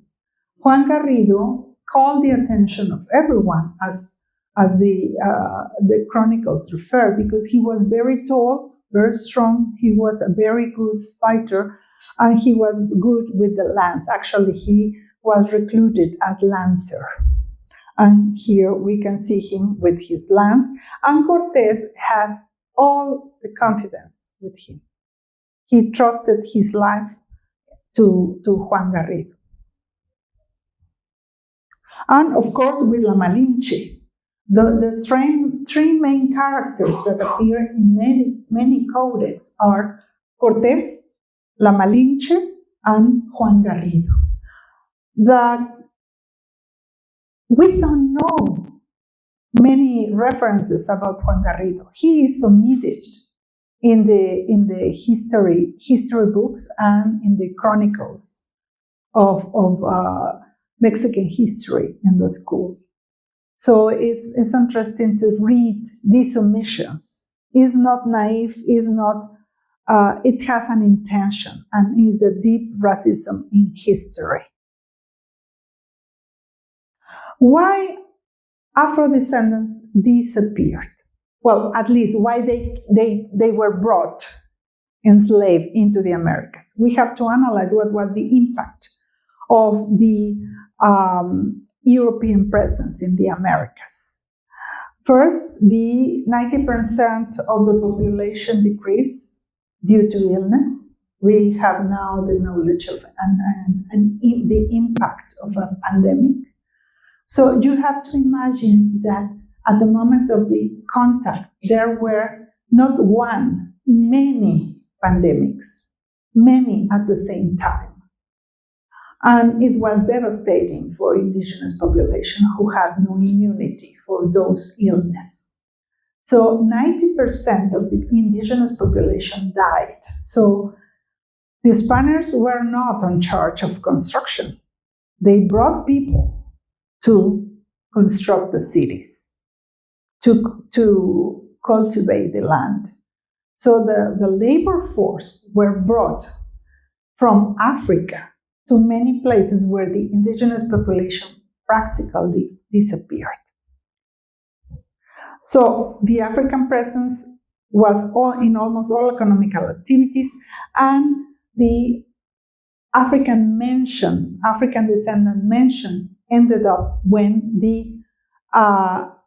Juan Garrido called the attention of everyone, as the chronicles refer, because he was very tall, very strong, he was a very good fighter, and he was good with the lance. Actually, he was recruited as lancer. And here we can see him with his lance, and Cortés has all the confidence with him. He trusted his life to Juan Garrido. And of course, with La Malinche, the three main characters that appear in many codex are Cortés, La Malinche, and Juan Garrido. That we don't know many references about Juan Garrido. He is omitted in the history books and in the chronicles of Mexican history in the school. So it's interesting to read these omissions. It's not naive, it has an intention, and is a deep racism in history. Why Afro-descendants disappeared? Well, at least why they were brought enslaved into the Americas. We have to analyze what was the impact of the European presence in the Americas. First, the 90% of the population decreased due to illness. We have now the knowledge of and the impact of a pandemic. So you have to imagine that at the moment of the contact, there were not one, many pandemics, many at the same time. And it was devastating for indigenous population who had no immunity for those illnesses. So 90% of the indigenous population died. So the Spaniards were not in charge of construction. They brought people to construct the cities, to cultivate the land. So the labor force were brought from Africa to many places where the indigenous population practically disappeared. So the African presence was in almost all economical activities, and the African descendant mention ended up when the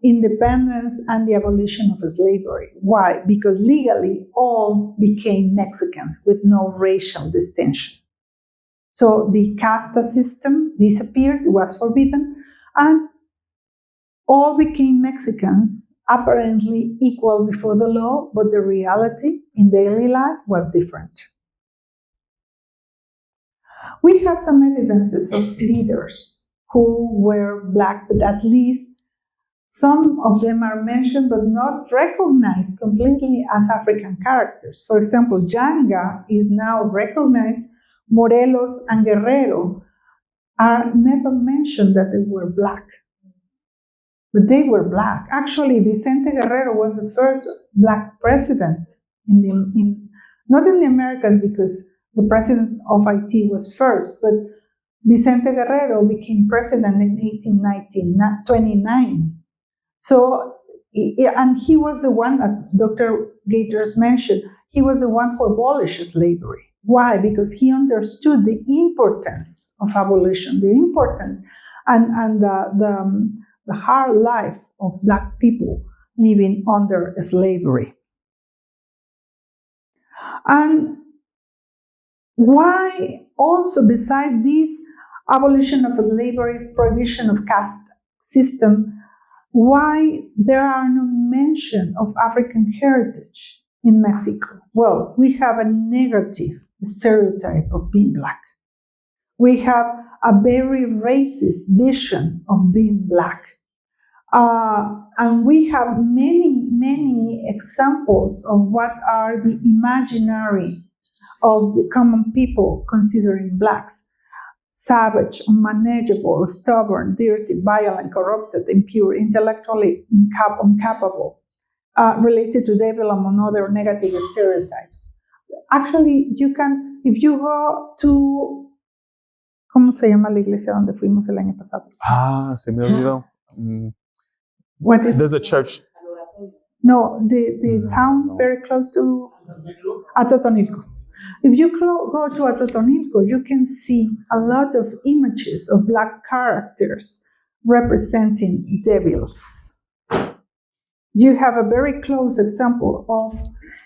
independence and the abolition of slavery. Why? Because legally all became Mexicans with no racial distinction. So the casta system disappeared, it was forbidden, and all became Mexicans, apparently equal before the law, but the reality in daily life was different. We have some evidences of leaders who were Black, but at least some of them are mentioned but not recognized completely as African characters. For example, Yanga is now recognized. Morelos and Guerrero are never mentioned that they were black. But they were black. Actually, Vicente Guerrero was the first black president not in the Americas because the president of Haiti was first, but Vicente Guerrero became president in 1829. So, and he was the one, as Dr. Gaitors mentioned, he was the one who abolished slavery. Why? Because he understood the importance of abolition, the importance and the hard life of black people living under slavery. And why also, besides this abolition of slavery, prohibition of caste system, why there are no mention of African heritage in Mexico? Well, we have a negative stereotype of being black. We have a very racist vision of being black. And we have many examples of what are the imaginary of the common people considering blacks. Savage, unmanageable, stubborn, dirty, violent, corrupted, impure, intellectually incapable, related to devil, among other negative stereotypes. Actually, you can, if you go to, ¿cómo se llama la iglesia donde fuimos el año pasado? Se me olvidó. What is? There's a church. No, the town very close to Atotonilco. If you go to Atotonilco, you can see a lot of images of black characters representing devils. You have a very close example of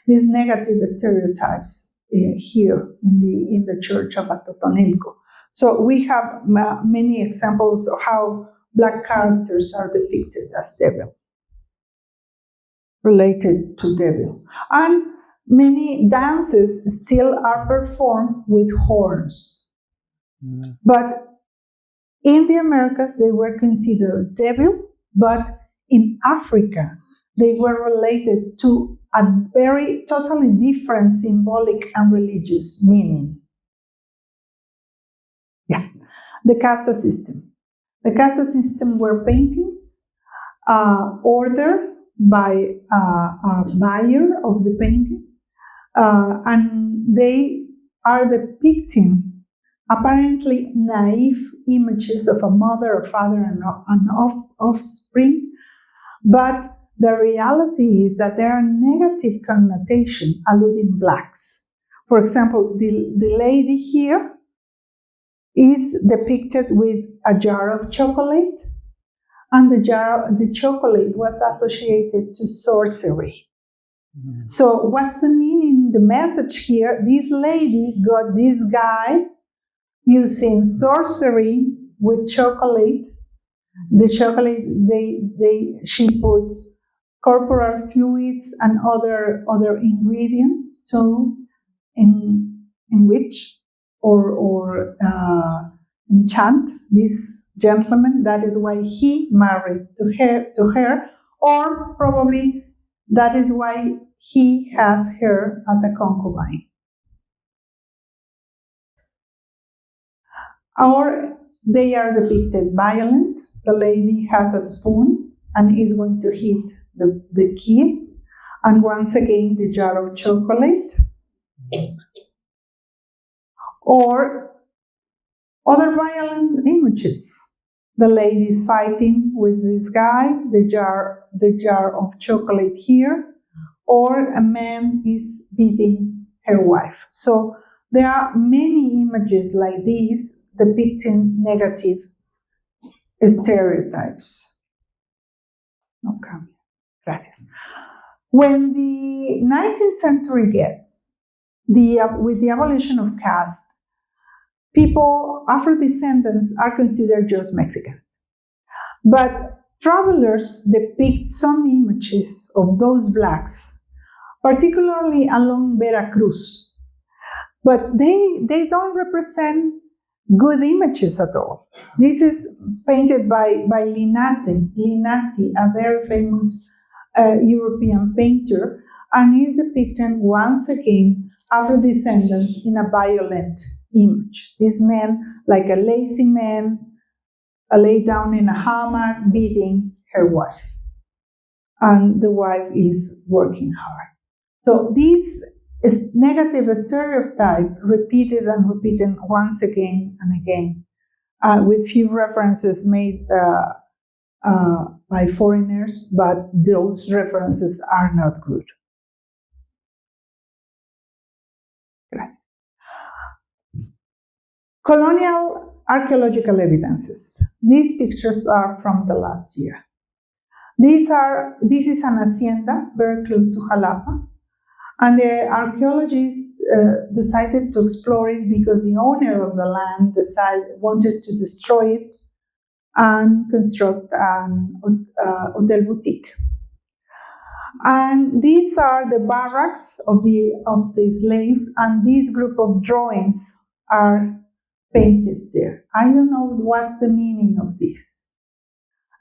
these negative stereotypes here in the church of Atotonilco. So we have many examples of how black characters are depicted as devil, related to devil. And many dances still are performed with horns. But in the Americas, they were considered devil, but in Africa, they were related to a very totally different symbolic and religious meaning. Yeah, the casta system. The casta system were paintings ordered by a buyer of the painting, and they are depicting apparently naive images of a mother, a father, and offspring, but the reality is that there are negative connotations alluding blacks. For example, the lady here is depicted with a jar of chocolate, and the chocolate was associated to sorcery. So what's the meaning, the message here? This lady got this guy using sorcery with chocolate. The chocolate, she puts corporal fluids and other ingredients to enrich or enchant this gentleman. That is why he married to her, or probably that is why he has her as a concubine. Or they are depicted violent. The lady has a spoon and is going to hit the kid. And once again, the jar of chocolate. Or other violent images. The lady is fighting with this guy, the jar of chocolate here, or a man is beating her wife. So there are many images like these depicting negative stereotypes. Okay, gracias. When the 19th century gets, with the abolition of caste, people, Afro-descendants, are considered just Mexicans. But travelers depict some images of those blacks, particularly along Veracruz. But they don't represent good images at all. This is painted by Linati, a very famous European painter, and is depicting once again Afro-descendants in a violent image. This man, like a lazy man, lay down in a hammock beating her wife. And the wife is working hard. So this is negative stereotype repeated and repeated once again and again, with few references made by foreigners, but those references are not good. Gracias. Colonial archaeological evidences. These pictures are from the last year. This is an hacienda very close to Jalapa, and the archaeologists decided to explore it because the owner of the land wanted to destroy it and construct an hotel boutique. And these are the barracks of the slaves, and this group of drawings are painted there. I don't know what the meaning of this.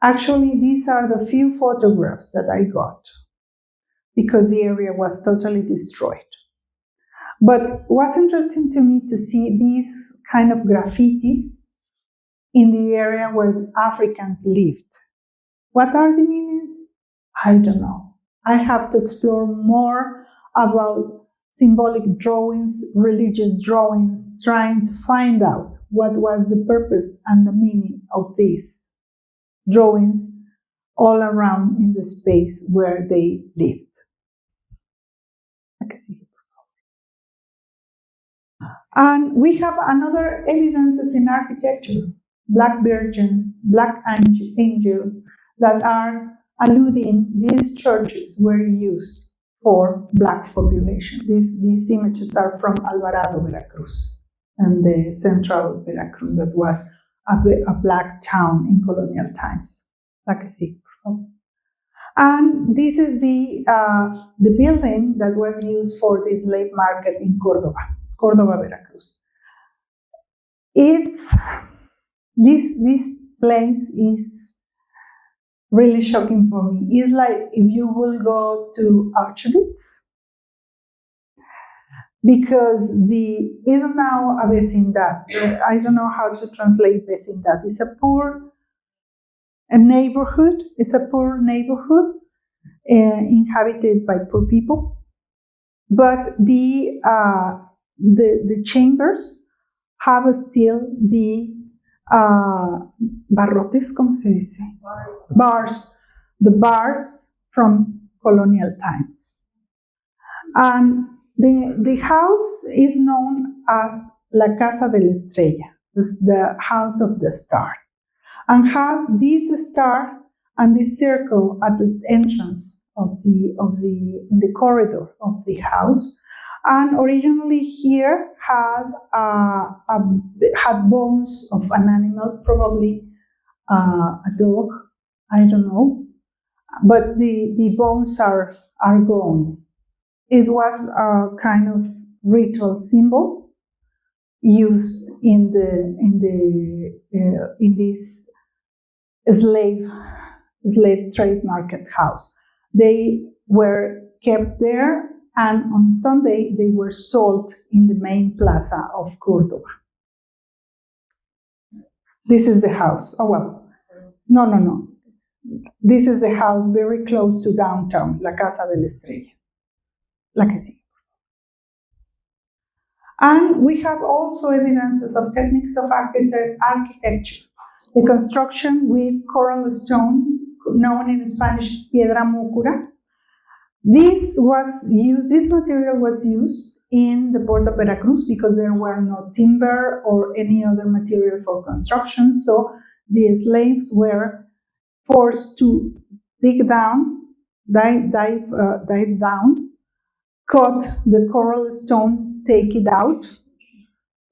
Actually, these are the few photographs that I got, because the area was totally destroyed. But it was interesting to me to see these kind of graffitis in the area where Africans lived. What are the meanings? I don't know. I have to explore more about symbolic drawings, religious drawings, trying to find out what was the purpose and the meaning of these drawings all around in the space where they lived. And we have another evidences in architecture, black virgins, black angels, that are alluding these churches were used for black population. These images are from Alvarado, Veracruz, and the central Veracruz that was a black town in colonial times. And this is the building that was used for the slave market in Córdoba, Veracruz. This place is really shocking for me. It's like if you will go to Auschwitz, because is now a vecindad. I don't know how to translate vecindad. It's a poor neighborhood. It's a poor neighborhood inhabited by poor people. But the chambers have still the barrotes, ¿cómo se dice? Bars. The bars from colonial times. The house is known as La Casa de la Estrella, the house of the star, and has this star and this circle at the entrance in the corridor of the house. And originally here had bones of an animal, probably a dog, I don't know, but the bones are gone. It was a kind of ritual symbol used in this slave trade market house. They were kept there, and on Sunday they were sold in the main plaza of Córdoba. This is the house. Oh well, no. This is the house very close to downtown, La Casa de la Estrella. Like I see. And we have also evidences of techniques of architecture. The construction with coral stone, known in Spanish piedra mucura. This material was used in the port of Veracruz because there were no timber or any other material for construction. So the slaves were forced to dive down, cut the coral stone, take it out,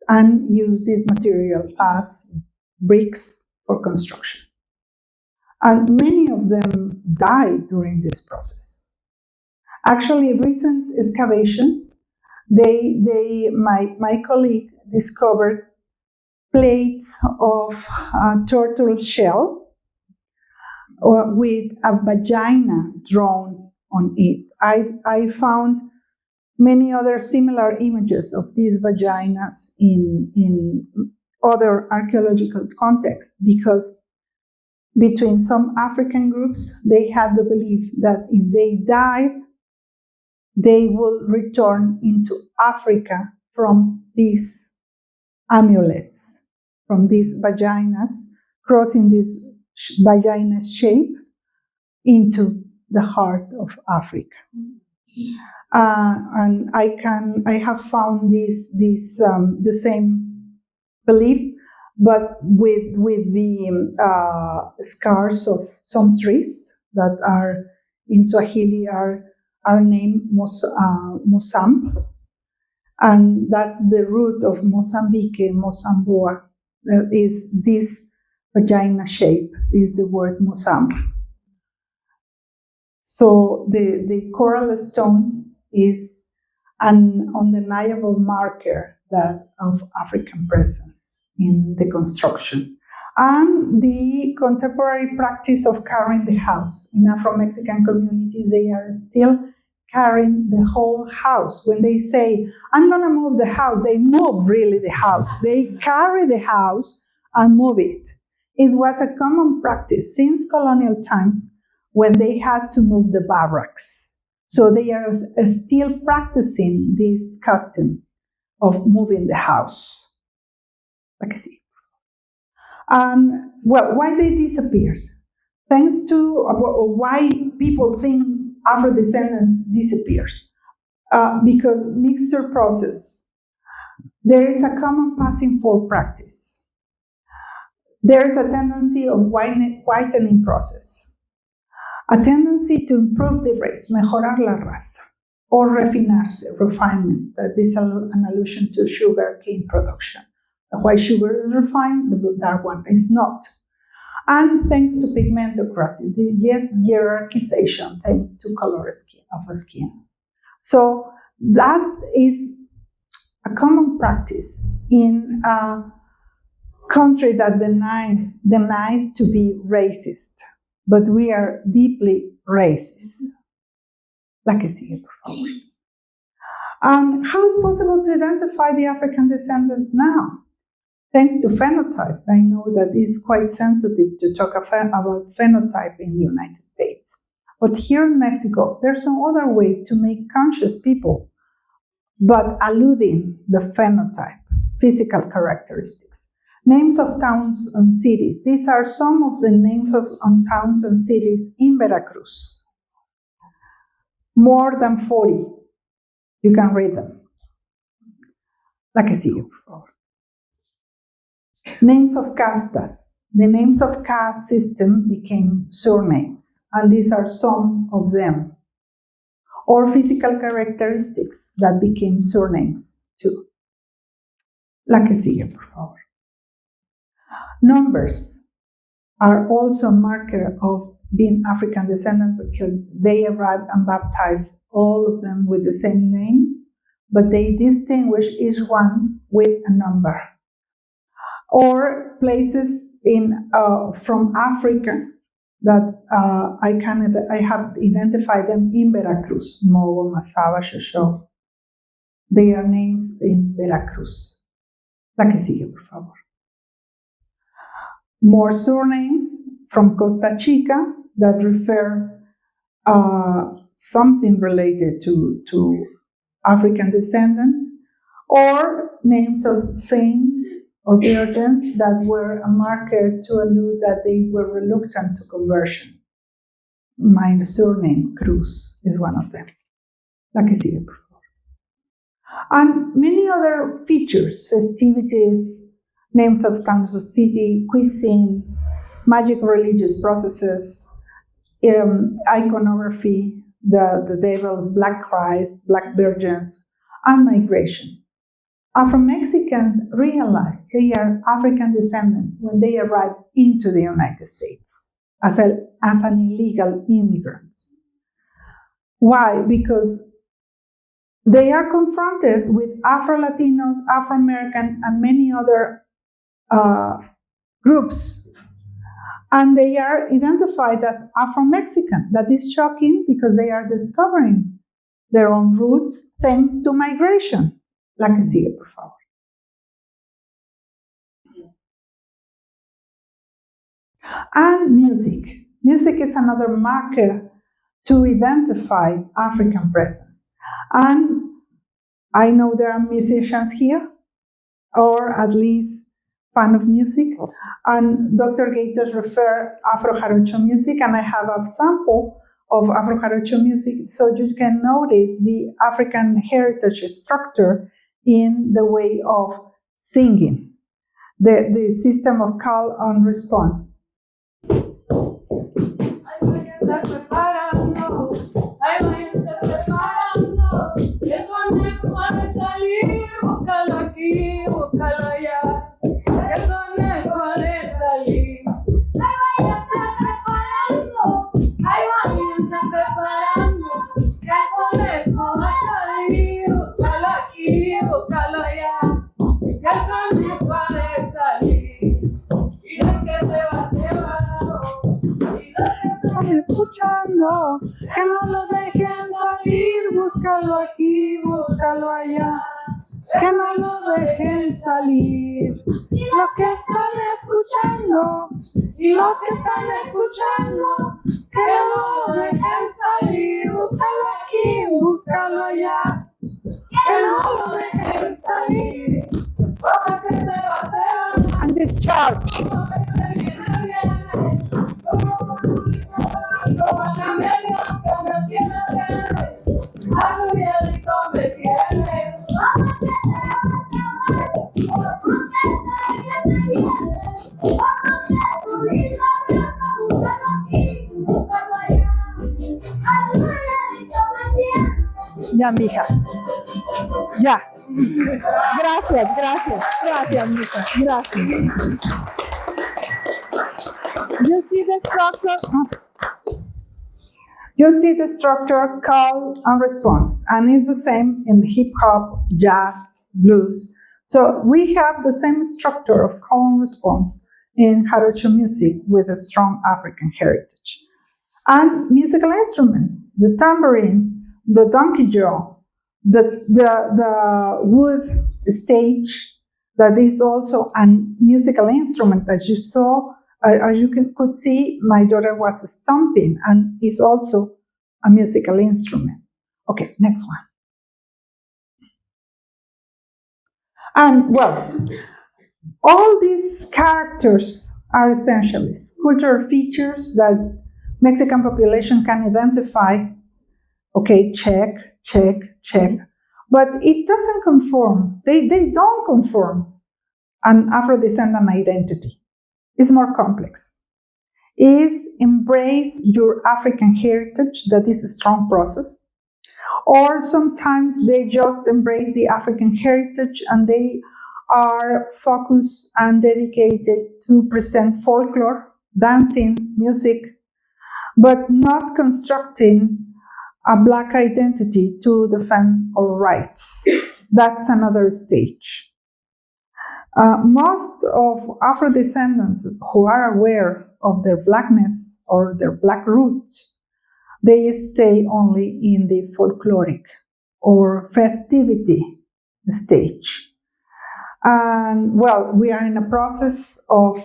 and use this material as bricks for construction. And many of them died during this process. Actually, recent excavations, my colleague discovered plates of turtle shell with a vagina drawn on it. I found many other similar images of these vaginas in other archaeological contexts, because between some African groups, they had the belief that if they died, they will return into Africa from these amulets, from these vaginas, crossing these vagina shapes into the heart of Africa. And I have found the same belief, but with the scars of some trees that are in Swahili are named Mosamb, and that's the root of Mozambique, Mozamboa. Is this vagina shape? Is the word Mosamb. So the coral stone is an undeniable marker of African presence in the construction. And the contemporary practice of carrying the house. In Afro-Mexican communities, they are still carrying the whole house. When they say, I'm gonna move the house, they move really the house. They carry the house and move it. It was a common practice since colonial times when they had to move the barracks. So they are still practicing this custom of moving the house. Like I see. Well, why they disappeared? Thanks to why people think Afro-descendants disappears. Because mixture process. There is a common passing for practice. There is a tendency of whitening process. A tendency to improve the race, mejorar la raza, or refinarse, refinement. That is an allusion to sugar cane production. The white sugar is refined, the dark one is not. And thanks to pigmentocracy, yes, hierarchization, thanks to color of skin. So that is a common practice in a country that denies to be racist. But we are deeply racist. Like I see it before. How is it possible to identify the African descendants now? Thanks to phenotype. I know that it's quite sensitive to talk about phenotype in the United States. But here in Mexico, there's no other way to make conscious people but alluding the phenotype, physical characteristics. Names of towns and cities. These are some of the names of towns and cities in Veracruz. More than 40. You can read them. Like I see you before. Names of castas. The names of caste system became surnames, and these are some of them. Or physical characteristics that became surnames too. Like I see you before. Numbers are also a marker of being African descendant because they arrived and baptized all of them with the same name, but they distinguish each one with a number. Or places from Africa that I have identified them in Veracruz, Mogo, Mazaba, Shosho. They are names in Veracruz. La que sigue, por favor. More surnames from Costa Chica that refer something related to African descendant, or names of saints or virgins that were a marker to allude that they were reluctant to conversion. My surname, Cruz, is one of them. La que sigue, por favor. And many other features, festivities, names of towns of city, cuisine, magic religious processes, iconography, the devils, Black Christ, Black Virgins, and migration. Afro-Mexicans realize they are African descendants when they arrive into the United States as an illegal immigrants. Why? Because they are confronted with Afro-Latinos, Afro-American, and many other groups, and they are identified as Afro-Mexican. That is shocking because they are discovering their own roots thanks to migration. La que sigue, por favor. And music. Music is another marker to identify African presence. And I know there are musicians here, or at least fan of music. And Dr. Gaitors referred Afro-Jarocho music, and I have a sample of Afro-Jarocho music, so you can notice the African heritage structure in the way of singing, the system of call and response. Ahí váyanse preparando, el conejo ha de salir, búscalo aquí, búscalo allá, el conejo ha de salir. Ahí váyanse preparando, que el conejo va a salir, búscalo aquí, búscalo allá, que el conejo ha de salir. Y lo que te va, escuchando, que no lo dejen salir, búscalo aquí, búscalo allá, que no lo dejen salir. Los que están escuchando y los que están escuchando, que no lo dejen salir, búscalo aquí, búscalo allá, que no lo dejen salir. And this church. Ya, mija. Ya. Gracias, mija. Gracias. You see the structure? You see the structure, call and response, and it's the same in hip hop, jazz, blues. So we have the same structure of call and response in Jarocho music with a strong African heritage. And musical instruments, the tambourine, the donkey jaw, the wood stage, that is also a musical instrument that you saw. As you could see, my daughter was stomping, and is also a musical instrument. Okay, next one. And well, all these characters are essentially cultural features that Mexican population can identify. Okay, check. But it doesn't conform. They don't conform an Afro-descendant identity. It's more complex. Is embrace your African heritage, that is a strong process. Or sometimes they just embrace the African heritage and they are focused and dedicated to present folklore, dancing, music, but not constructing a Black identity to defend our rights. That's another stage. Most of Afro-descendants who are aware of their Blackness or their Black roots, they stay only in the folkloric or festivity stage. And well, we are in a process of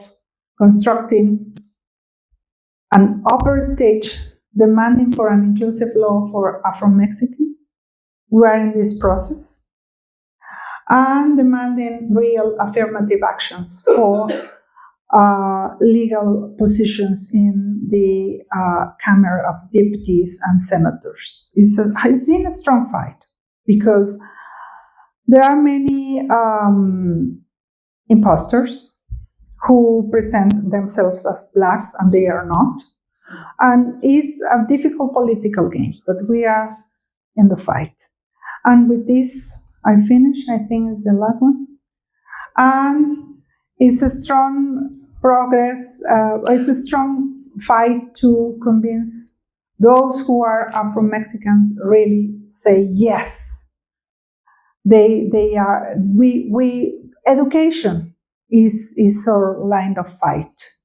constructing an upper stage demanding for an inclusive law for Afro-Mexicans. We are in this process. And demanding real affirmative actions for legal positions in the Chamber of Deputies and Senators. It's been a strong fight because there are many imposters who present themselves as Blacks and they are not. And it's a difficult political game, but we are in the fight. And with this, I finish. I think it's the last one. And it's a strong progress, it's a strong fight to convince those who are Afro-Mexicans really say yes. They are, education is our line of fight.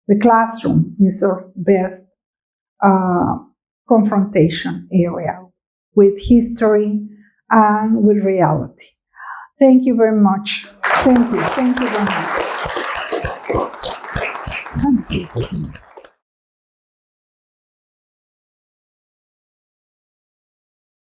The classroom is our best confrontation area with history, and with reality. Thank you very much. Thank you very much. Thank you.